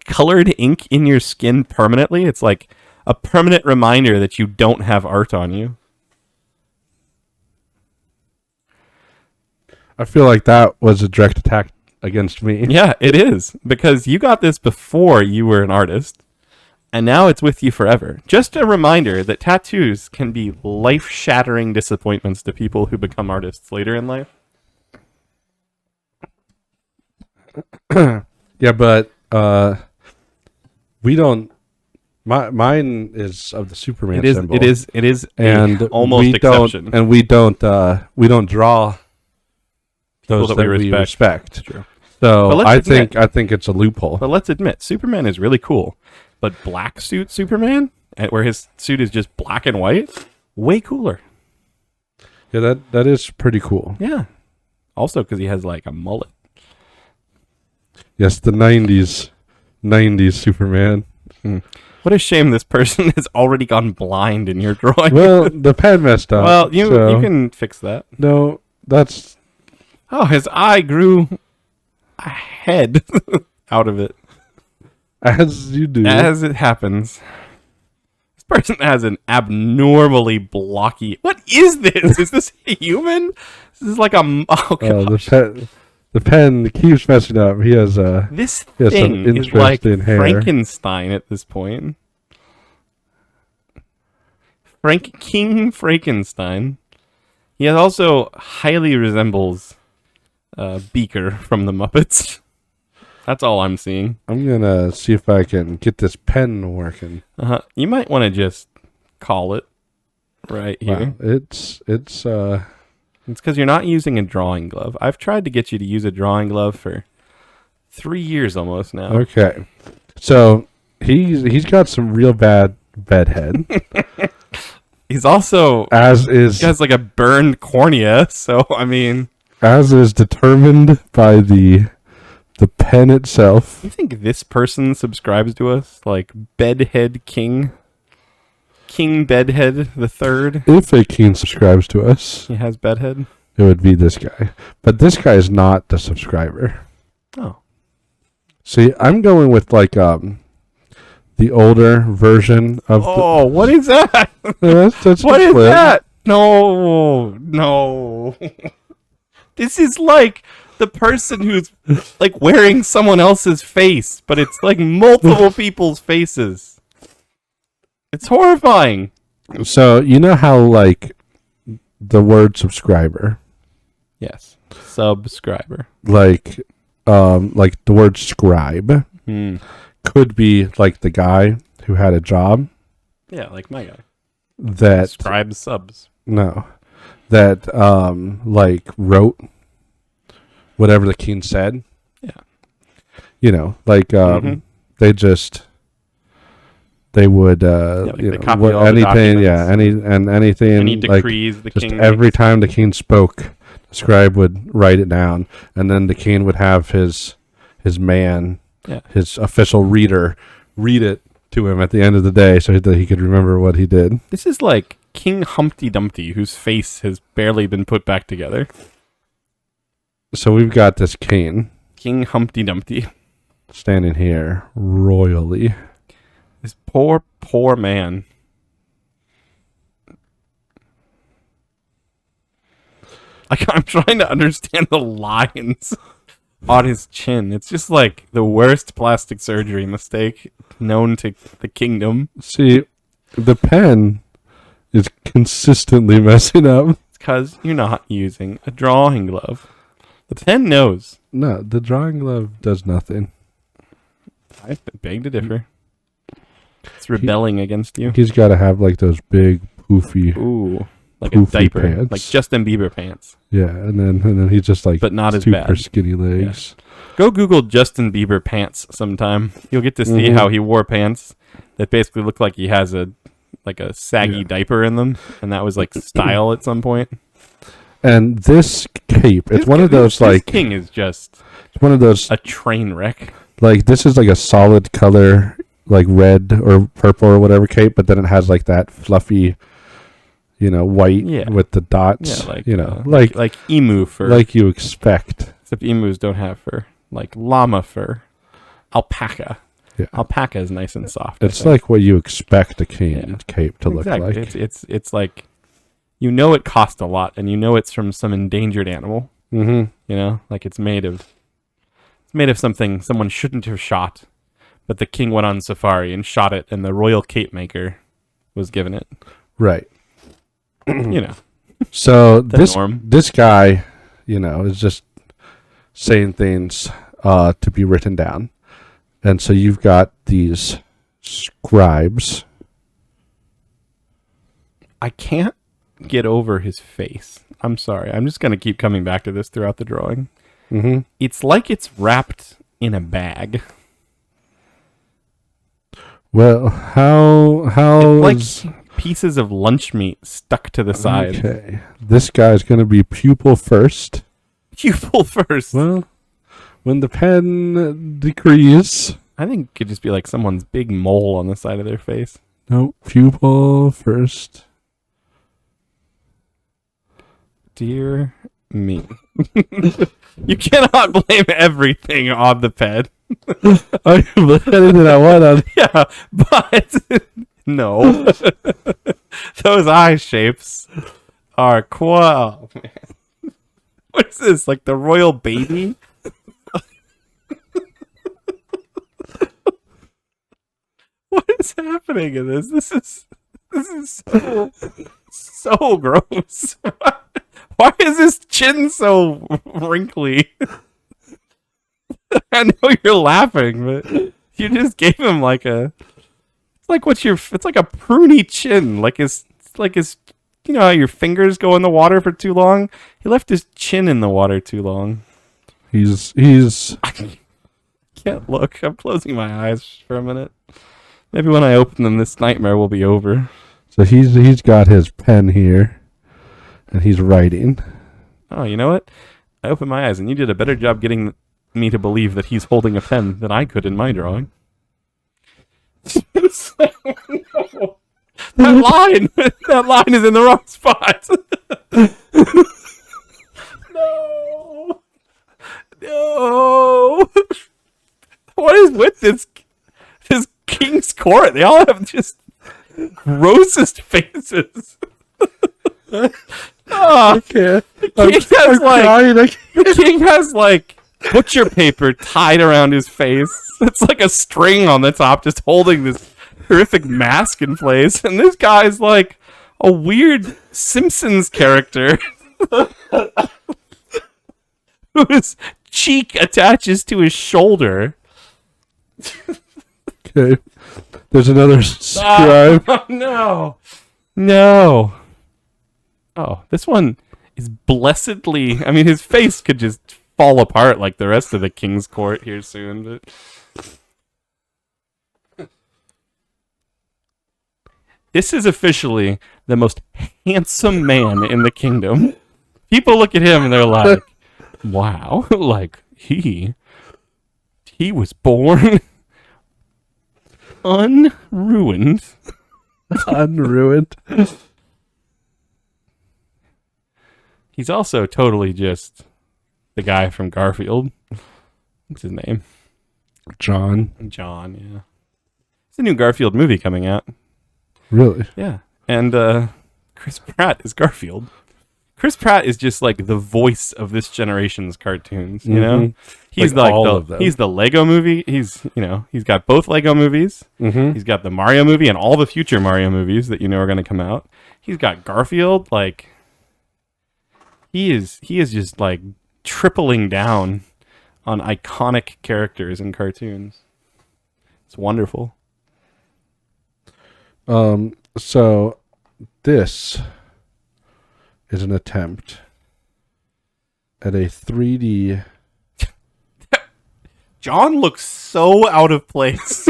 B: Colored ink in your skin permanently, it's like a permanent reminder that you don't have art on you.
A: I feel like that was a direct attack against me.
B: Yeah, it is. Because you got this before you were an artist. And now it's with you forever. Just a reminder that tattoos can be life-shattering disappointments to people who become artists later in life.
A: Yeah, but we don't. Mine is of the Superman symbol.
B: It is
A: and
B: almost
A: we
B: exception.
A: don't, and we don't draw those
B: that
A: that
B: we
A: we
B: respect.
A: respect.
B: True.
A: So
B: But let's
A: I
B: admit-
A: think it's a loophole.
B: But let's admit, Superman is really cool. But black suit Superman, where his suit is just black and white, way cooler.
A: Yeah, that is pretty cool.
B: Yeah. Also because he has like a mullet.
A: Yes, the '90s Superman.
B: What a shame this person has already gone blind in your drawing.
A: Well, the pen messed up.
B: Well, you
A: so-
B: can fix that.
A: No, that's
B: Oh, his eye grew a head out of it.
A: as you do.
B: As it happens. This person has an abnormally blocky... What is this? Is this a human? This is like a... Oh, gosh.
A: The pen keeps messing up. He has
B: This
A: he has some
B: thing is like
A: interesting hair.
B: Frankenstein at this point. King Frankenstein. He also highly resembles Beaker from the Muppets. That's all I'm seeing.
A: I'm gonna see if I can get this pen working.
B: You might want to just call it right here.
A: Wow, it's
B: It's because you're not using a drawing glove. I've tried to get you to use a drawing glove for 3 years almost now.
A: okay. So he's got some real bad bedhead,
B: He's also
A: as
B: he
A: is
B: has like a burned cornea, so I mean,
A: as is determined by the pen itself.
B: you think this person subscribes to us? Like Bedhead King? King Bedhead the Third?
A: If a king subscribes to us,
B: He has bedhead?
A: it would be this guy. But this guy is not the subscriber.
B: Oh.
A: See, I'm going with like the older version of
B: Oh, what is that?
A: that's
B: What
A: the
B: is
A: clip.
B: that? No. This is like the person who's like wearing someone else's face, but it's like multiple people's faces. It's horrifying.
A: So you know how like the word subscriber,
B: Yes. Subscriber.
A: like the word scribe could be like the guy who had a job
B: Yeah, like my guy.
A: that
B: Scribe subs.
A: no that like wrote whatever the king said.
B: Yeah.
A: You know, like they would
B: like
A: you
B: they
A: know,
B: copy all the
A: anything,
B: documents.
A: anything
B: Any
A: like
B: decrees the
A: just
B: king
A: every
B: makes.
A: time the king spoke, the scribe would write it down, and then the king would have his man,
B: Yeah.
A: his official reader, read it to him at the end of the day, so that he could remember what he did.
B: This is like King Humpty Dumpty, whose face has barely been put back together.
A: So we've got this king
B: King Humpty Dumpty.
A: standing here royally.
B: This poor, poor man. Like, I'm trying to understand the lines on his chin. It's just like the worst plastic surgery mistake known to the kingdom.
A: See, the pen is consistently messing up.
B: It's because you're not using a drawing glove. The pen knows.
A: No, the drawing glove does nothing.
B: I beg to differ. It's rebelling against you.
A: He's got to have like those big poofy,
B: Ooh, like
A: poofy
B: a diaper,
A: pants.
B: like Justin Bieber pants,
A: yeah, and then he's just like,
B: but not as
A: super
B: bad.
A: skinny legs.
B: Go Google Justin Bieber pants sometime. You'll get to see how he wore pants that basically look like he has a saggy diaper in them, and that was like style at some point.
A: And this cape, it's one of those
B: This
A: like
B: king is just
A: it's one of those
B: a train wreck.
A: like this is like a solid color, like red or purple or whatever cape, but then it has like that fluffy, you know, white
B: Yeah.
A: with the dots.
B: Yeah, like
A: you know, like
B: emu fur.
A: like you expect.
B: Except emus don't have fur. Like llama fur, alpaca.
A: Yeah.
B: Alpaca is nice and soft. I
A: It's
B: think.
A: like what you expect a king
B: Yeah.
A: cape to
B: Exactly.
A: look like.
B: It's like, you know, it cost a lot, and you know it's from some endangered animal.
A: Mm-hmm.
B: You know, like it's made of something someone shouldn't have shot, but the king went on safari and shot it, and the royal cape maker was given it.
A: Right.
B: You know,
A: So
B: the norm.
A: this guy, you know, is just saying things to be written down, and so you've got these scribes.
B: I can't get over his face. I'm sorry. I'm just gonna keep coming back to this throughout the drawing.
A: Mm-hmm.
B: It's like it's wrapped in a bag.
A: Well, how
B: It's like pieces of lunch meat stuck to the side.
A: Okay, this guy's gonna be pupil first.
B: Pupil first.
A: Well, when the pen decrees,
B: I think it could just be like someone's big mole on the side of their face.
A: no, pupil first.
B: Dear me. You cannot blame everything on the pen.
A: I can put anything I want on.
B: Yeah, but no. Those eye shapes are quite... Oh, man. What is this? Like the royal baby? What is happening in this? This is so gross. Why is his chin so wrinkly? I know you're laughing, but you just gave him like a. It's like a pruny chin. Like his. You know how your fingers go in the water for too long? He left his chin in the water too long.
A: He's
B: I can't look. I'm closing my eyes for a minute. Maybe when I open them, this nightmare will be over.
A: so he's got his pen here, and he's writing.
B: Oh, you know what? I opened my eyes, and you did a better job getting me to believe that he's holding a pen than I could in my drawing. No. That line is in the wrong spot. No. What is with this king's court. They all have just grossest faces.
A: Okay.
B: The king has like butcher paper tied around his face. It's like a string on the top, just holding this horrific mask in place. And this guy's like a weird Simpsons character whose cheek attaches to his shoulder.
A: Okay. There's another scribe.
B: No. No. Oh, this one is blessedly... I mean, his face could just fall apart like the rest of the king's court here soon, but... This is officially the most handsome man in the kingdom. People look at him and they're like, wow, like, he was born unruined.
A: Unruined.
B: He's also totally just the guy from Garfield. What's his name?
A: John.
B: John, yeah. It's a new Garfield movie coming out.
A: Really?
B: Yeah. And Chris Pratt is Garfield. Chris Pratt is just like the voice of this generation's cartoons, you know? He's like
A: all of them.
B: He's the Lego movie. He's got both Lego movies.
A: Mm-hmm.
B: He's got the Mario movie and all the future Mario movies that you know are going to come out. He's got Garfield. Like, he is just like tripling down on iconic characters in cartoons. It's wonderful.
A: So this is an attempt at a 3D.
B: John looks so out of place.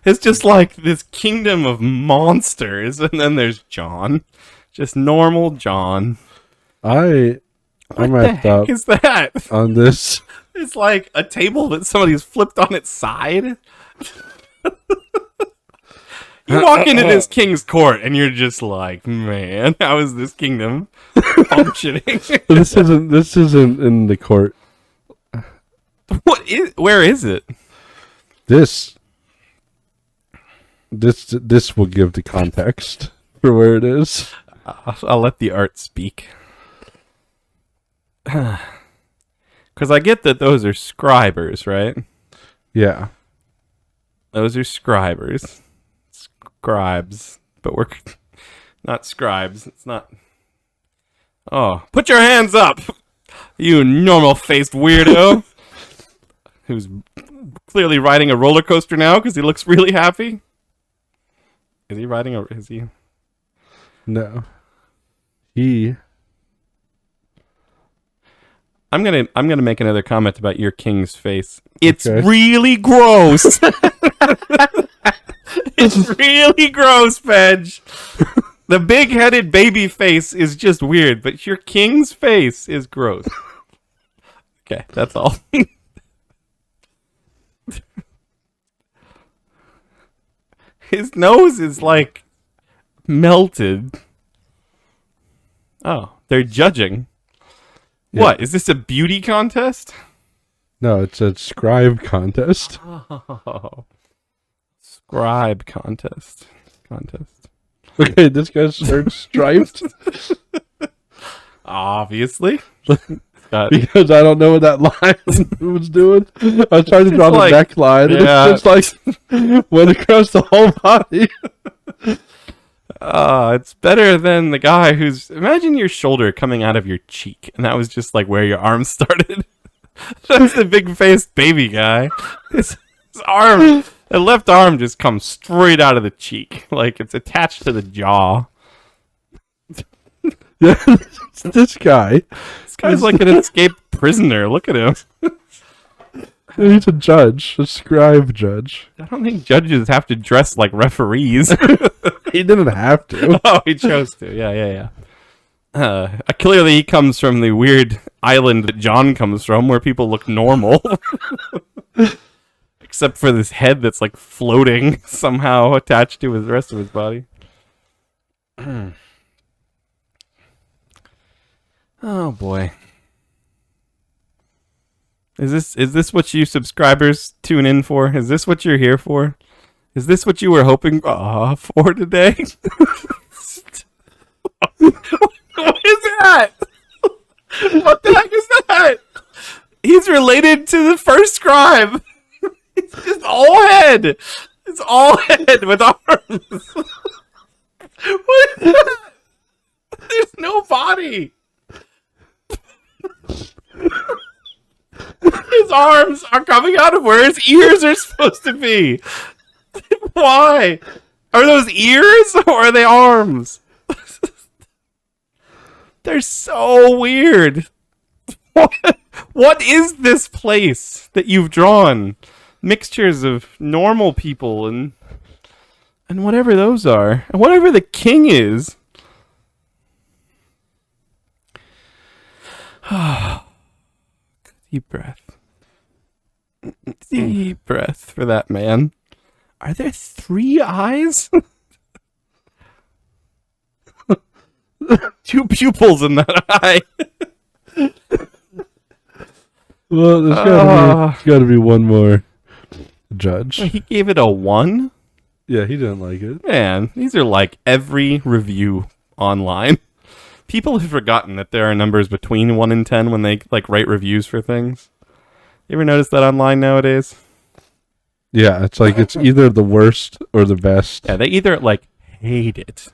B: It's just like this kingdom of monsters, and then there's John, just normal John.
A: I'm wrapped up
B: Is that?
A: on this.
B: It's like a table that somebody's flipped on its side. You walk into this king's court, and you're just like, man, how is this kingdom functioning?
A: This isn't in the court.
B: Where is it?
A: This will give the context for where it is.
B: I'll let the art speak. Because I get that those are scribers, right?
A: Yeah.
B: Those are scribers. Scribes. But we're not scribes. It's not... Oh, put your hands up! You normal-faced weirdo! Who's clearly riding a roller coaster now because he looks really happy. Is he riding a... Is he...
A: No.
B: I'm gonna make another comment about your king's face. It's
A: Okay.
B: really gross. It's really gross, Pedge. The big-headed baby face is just weird, but your king's face is gross. Okay, that's all. His nose is like melted. Oh, they're judging.
A: Yeah.
B: What? Is this a beauty contest?
A: No, it's a scribe contest.
B: Oh. Scribe contest.
A: Okay, this guy's shirt striped
B: Obviously.
A: because I don't know what that line was doing. I was trying to draw the
B: like-
A: neckline, and
B: yeah.
A: it's just like went across the whole body.
B: It's better than the guy who's... Imagine your shoulder coming out of your cheek, and that was just like where your arm started. That's the big-faced baby guy. His arm... The left arm just comes straight out of the cheek. Like, it's attached to the jaw.
A: Yeah, this guy.
B: This guy's like an escaped prisoner. Look at him.
A: He's a judge, a scribe judge.
B: I don't think judges have to dress like referees.
A: He didn't have to.
B: Oh, he chose to. Yeah. Clearly, he comes from the weird island that John comes from, where people look normal. Except for this head that's like floating somehow attached to the rest of his body. Oh boy. Is this what you subscribers tune in for? Is this what you're here for? Is this what you were hoping for today? What is that? What the heck is that? He's related to the first scribe. It's just all head. It's all head with arms. What is that? There's no body. His arms are coming out of where his ears are supposed to be. Why? Are those ears or are they arms? They're so weird. What is this place that you've drawn? Mixtures of normal people and whatever those are. And whatever the king is. Deep breath. Deep breath for that man. Are there 3 eyes? 2 pupils in that eye.
A: Well, there's got to be one more judge.
B: He gave it a 1?
A: Yeah, he didn't like it.
B: Man, these are like every review online. People have forgotten that there are numbers between 1 and 10 when they like write reviews for things. You ever notice that online nowadays?
A: Yeah, it's like it's either the worst or the best.
B: Yeah, they either like hate it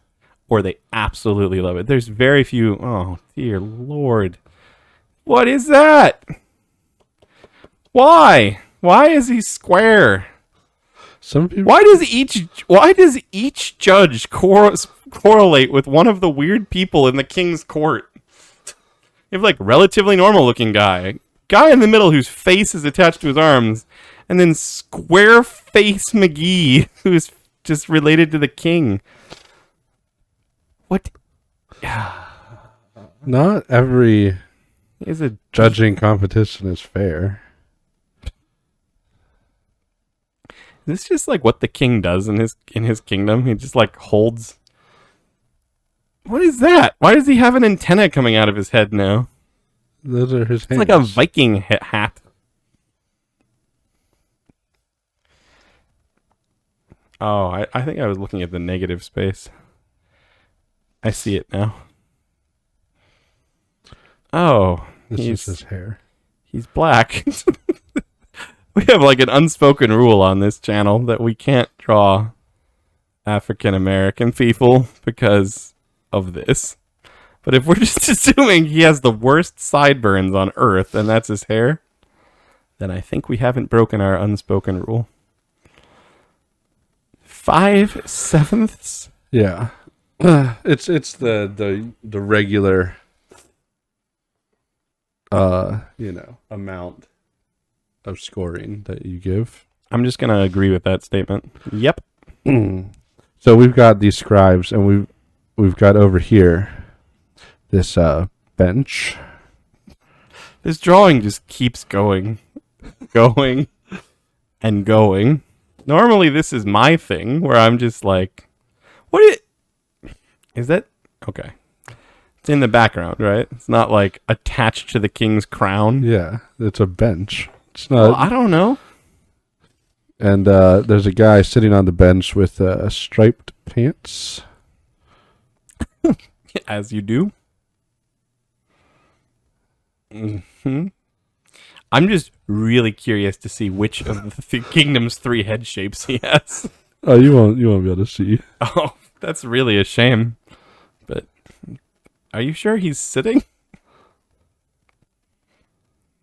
B: or they absolutely love it. There's very few. Oh, dear Lord. What is that? Why? Why is he square?
A: Some people.
B: Why does each judge correlate with one of the weird people in the king's court? You have like relatively normal looking guy in the middle whose face is attached to his arms, and then square face McGee who's just related to the king. What?
A: Not every
B: Is it
A: judging competition is fair.
B: Is this just like what the king does in his kingdom? He just like holds. What is that? Why does he have an antenna coming out of his head now?
A: Those are his hands.
B: It's like a Viking hat. Oh, I think I was looking at the negative space. I see it now. Oh,
A: This is his hair.
B: He's black. We have like an unspoken rule on this channel that we can't draw African American people because of this. But if we're just assuming he has the worst sideburns on earth and that's his hair, then I think we haven't broken our unspoken rule. 5/7?
A: Yeah. It's the regular amount of scoring that you give.
B: I'm just going to agree with that statement. Yep.
A: So we've got these scribes and we've got over here this bench.
B: This drawing just keeps going and going. Normally this is my thing where I'm just like, is that? Okay. It's in the background, right? It's not like attached to the king's crown.
A: Yeah, it's a bench. It's
B: Well,
A: not.
B: I don't know.
A: And there's a guy sitting on the bench with striped pants.
B: As you do. I'm just really curious to see which of the kingdom's 3 head shapes he has.
A: Oh, you won't be able to see.
B: Oh, that's really a shame. But are you sure he's sitting?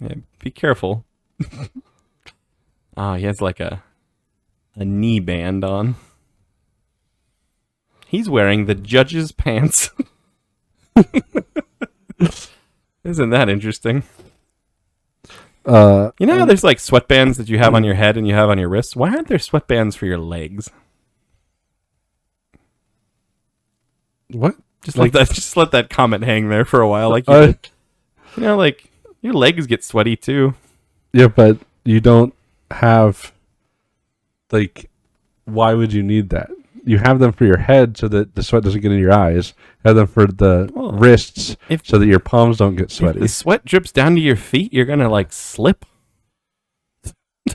B: Yeah, be careful. Oh, he has like a knee band on. He's wearing the judge's pants. Isn't that interesting? You know how there's like sweatbands that you have on your head and you have on your wrists? Why aren't there sweatbands for your legs?
A: What?
B: Just let that comment hang there for a while. Like like your legs get sweaty too.
A: Yeah, but you don't have, like, why would you need that? You have them for your head so that the sweat doesn't get in your eyes. You have them for the wrists so that your palms don't get sweaty.
B: If the sweat drips down to your feet, you're gonna like slip.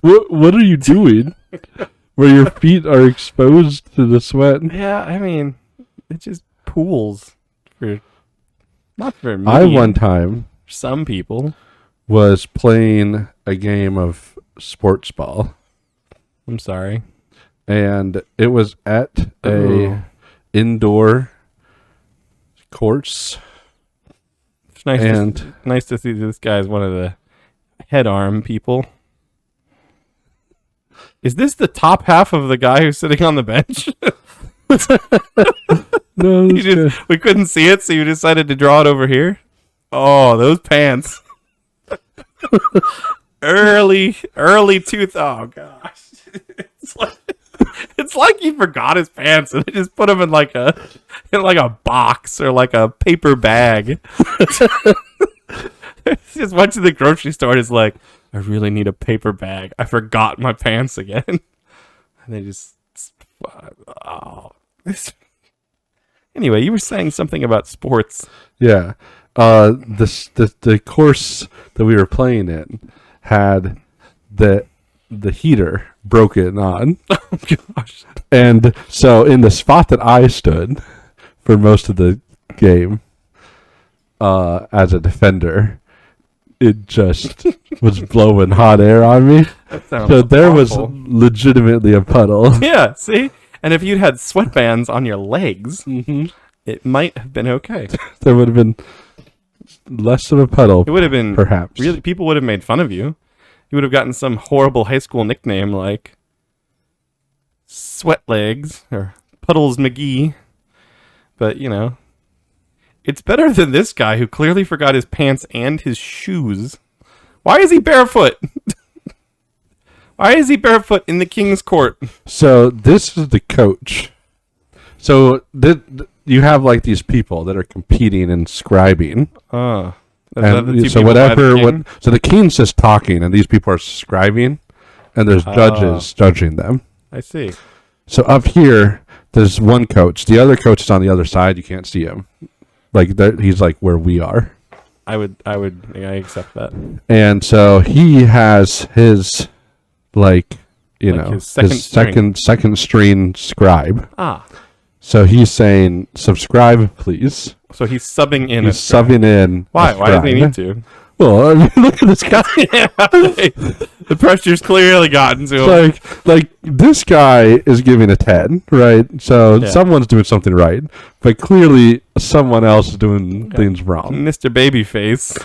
A: What are you doing? where your feet are exposed to the sweat.
B: Yeah, I mean, it just pools for not for me.
A: I one time
B: Some people.
A: was playing a game of sports ball,
B: I'm sorry.
A: and it was at a
B: Ooh.
A: indoor course.
B: It's nice.
A: And
B: Nice to see this guy is one of the head arm people. Is this the top half of the guy who's sitting on the bench?
A: no,
B: We couldn't see it, so you decided to draw it over here. Oh, those pants! early tooth. Oh gosh, it's like he forgot his pants and they just put them in like a box or like a paper bag. He just went to the grocery store and is like, I really need a paper bag. I forgot my pants again. And they just, oh. Anyway, you were saying something about sports.
A: yeah. The course that we were playing in had the heater broken on.
B: Oh gosh.
A: And so in the spot that I stood for most of the game, as a defender, it just was blowing hot air on me.
B: That sounds
A: So there was
B: awful.
A: legitimately a puddle.
B: Yeah, see? And if you'd had sweatbands on your legs, it might have been okay.
A: There would have been less of a puddle,
B: It would have been
A: perhaps.
B: really, people would have made fun of you. You would have gotten some horrible high school nickname like Sweat Legs or Puddles McGee. But, you know, it's better than this guy who clearly forgot his pants and his shoes. Why is he barefoot? Why is he barefoot in the King's Court?
A: So this is the coach. So you have like these people that are competing and scribing.
B: Oh.
A: And so so the king's just talking and these people are scribing and there's judges judging them.
B: I see.
A: So up here there's one coach. The other coach is on the other side. You can't see him. Like he's like where we are.
B: I accept that.
A: And so he has his like
B: Like his
A: second string scribe.
B: Ah.
A: So he's saying subscribe please.
B: So he's subbing in.
A: He's subbing in.
B: Why?
A: a
B: Why does he
A: scribe.
B: need to?
A: Well, I mean, look at this guy.
B: The pressure's clearly gotten to him.
A: like this guy is giving a 10, right? So
B: Yeah.
A: someone's doing something right, but clearly someone else is doing things wrong.
B: Mr. Babyface.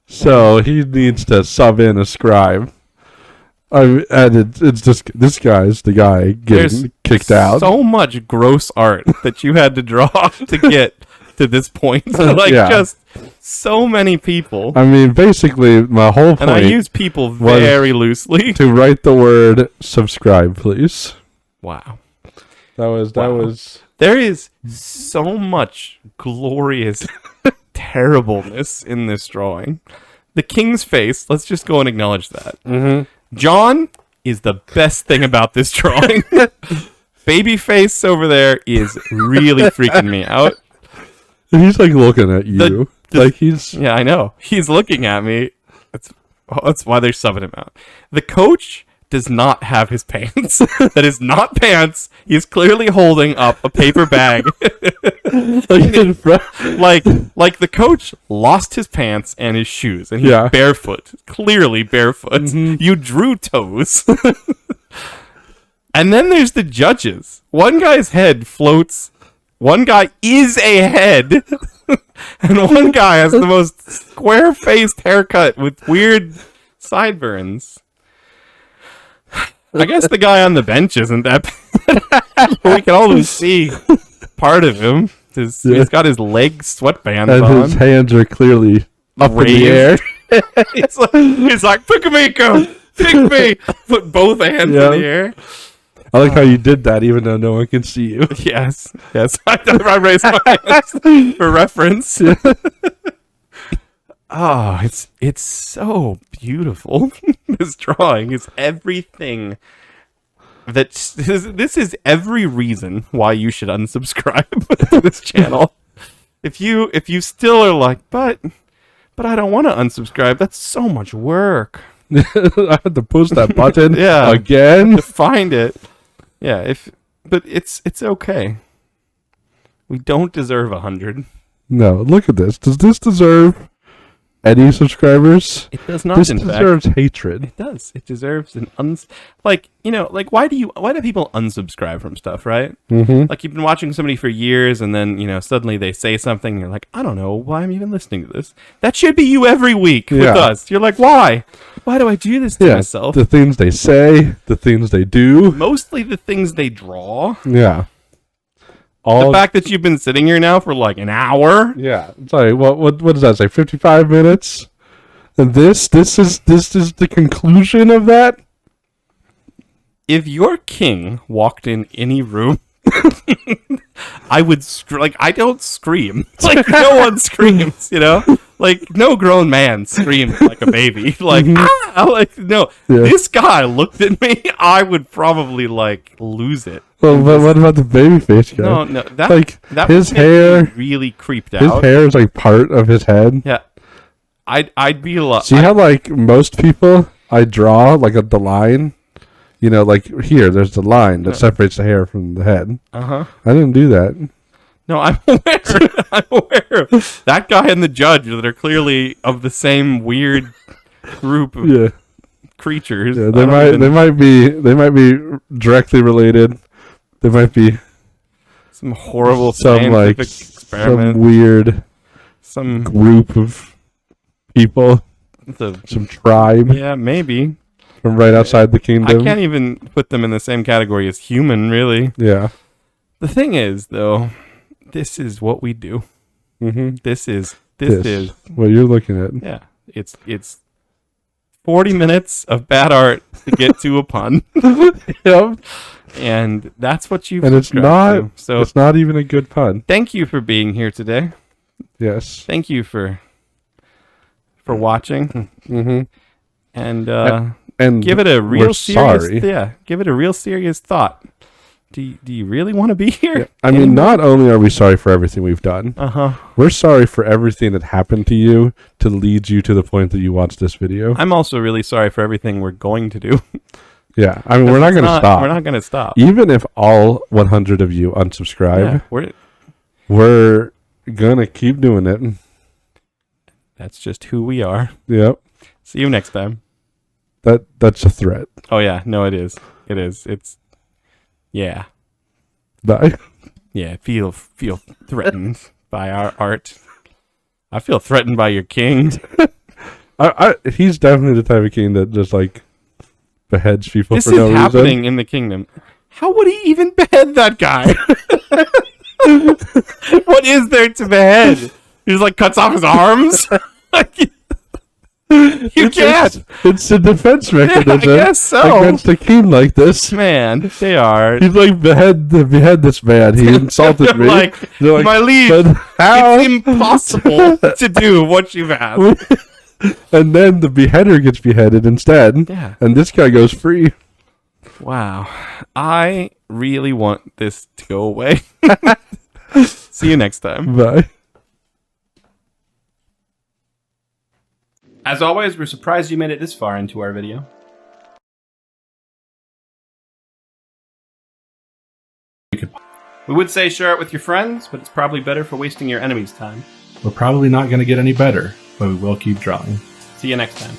A: So he needs to sub in a scribe. And it's just this guy's the guy getting
B: There's
A: kicked out.
B: So much gross art that you had to draw to get to this point. Like
A: Yeah.
B: just so many people.
A: I mean, basically, my whole point
B: And I use people very loosely.
A: to write the word subscribe, please.
B: Wow.
A: That was
B: Wow. There is so much glorious terribleness in this drawing. The king's face, let's just go and acknowledge that.
A: Mm-hmm.
B: John is the best thing about this drawing. Babyface over there is really freaking me out.
A: He's like looking at you. Like he's
B: Yeah, I know. He's looking at me. That's why they're subbing him out. The coach does not have his pants. That is not pants. He is clearly holding up a paper bag.
A: like in front.
B: like the coach lost his pants and his shoes, and he's
A: Yeah.
B: barefoot. Clearly barefoot. You drew toes. And then there's the judges. One guy's head floats. One guy is a head. And one guy has the most square-faced haircut with weird sideburns. I guess the guy on the bench isn't that bad. We can always see part of him. He's got his leg sweatbands
A: And
B: on.
A: his hands are clearly up in the air.
B: He's like, pick me, go. Pick me. Put both hands
A: Yeah.
B: in the air.
A: I like how you did that even though no one can see you.
B: Yes. I raised my hands for reference. Oh, it's so beautiful. This drawing is everything. This is every reason why you should unsubscribe to this channel. If you still are like, but I don't want to unsubscribe. That's so much work.
A: I had to push that button
B: Yeah.
A: again.
B: To find it. Yeah, but it's okay. We don't deserve 100.
A: No, look at this. Does this deserve any subscribers?
B: It does not,
A: This
B: in fact.
A: deserves hatred.
B: It does. It deserves an why do people unsubscribe from stuff, right?
A: Mm-hmm.
B: Like you've been watching somebody for years and then, suddenly they say something and you're like, I don't know why I'm even listening to this. That should be you every week with
A: Yeah.
B: us. You're like, why? Why do I do this to myself?
A: The things they say, the things they do.
B: Mostly the things they draw.
A: Yeah.
B: The fact that you've been sitting here now for like an hour.
A: Yeah. It's like what does that say? 55 minutes? And this is the conclusion of that?
B: If your king walked in any room, I would I don't scream. Like no one screams, Like no grown man screams like a baby. Like no.
A: Yeah.
B: This guy looked at me, I would probably like lose it.
A: Well, but what about the baby face guy?
B: No, that
A: Like,
B: that
A: his
B: would make me
A: hair-
B: really creeped
A: His
B: out.
A: hair is like part of his head.
B: Yeah, I'd be like,
A: See how like most people, I draw like the line. Like here, there's the line that separates the hair from the head.
B: uh-huh.
A: I didn't do that.
B: No, I'm aware. I'm aware of that guy and the judge that are clearly of the same weird group of
A: Yeah,
B: creatures.
A: yeah.
B: I
A: They
B: don't
A: might be directly related. They might be
B: some horrible
A: some
B: scientific
A: like
B: experiment.
A: some weird
B: Some
A: group of people, some tribe
B: yeah, maybe.
A: from right outside the
B: I
A: kingdom.
B: can't even put them in the same category as human, really.
A: Yeah.
B: The thing is, though, this is what we do.
A: Mm-hmm.
B: This is
A: what you're looking at.
B: yeah. It's 40 minutes of bad art to get to a pun,
A: Yep.
B: and that's what you've
A: And it's
B: subscribed
A: not.
B: to. So
A: It's not even a good pun.
B: thank you for being here today.
A: Yes.
B: Thank you for watching,
A: Mm-hmm.
B: and
A: And
B: give it a real
A: we're
B: serious
A: sorry.
B: give it a real serious thought. Do you really want to be here?
A: I mean, not only are we sorry for everything we've done,
B: Uh-huh.
A: we're sorry for everything that happened to you to lead you to the point that you watched this video.
B: I'm also really sorry for everything we're going to do.
A: Yeah. I mean, we're not going to stop.
B: We're not going to stop.
A: Even if all 100 of you unsubscribe,
B: Yeah,
A: we're going to keep doing it.
B: that's just who we are.
A: Yep.
B: See you next time.
A: That's a threat.
B: Oh yeah, no, it is. It is. It's yeah.
A: Bye.
B: Yeah, feel threatened by our art. I feel threatened by your king.
A: He's definitely the type of king that just like beheads people
B: This
A: for
B: is
A: no
B: happening
A: reason.
B: in the kingdom. How would he even behead that guy? What is there to behead? He just like cuts off his arms? Like, you can't.
A: It's a defense mechanism
B: guess so.
A: against a king like this.
B: Man, they are.
A: He's like behead this man. He insulted me.
B: Like,
A: They're
B: my liege,
A: but how?
B: it's impossible to do what you've asked.
A: And then the beheader gets beheaded instead.
B: Yeah.
A: And this guy goes free.
B: Wow. I really want this to go away. See you next time.
A: Bye.
B: As always, we're surprised you made it this far into our video. We would say share it with your friends, but it's probably better for wasting your enemy's time.
C: We're probably not going to get any better, but we will keep drawing.
B: See you next time.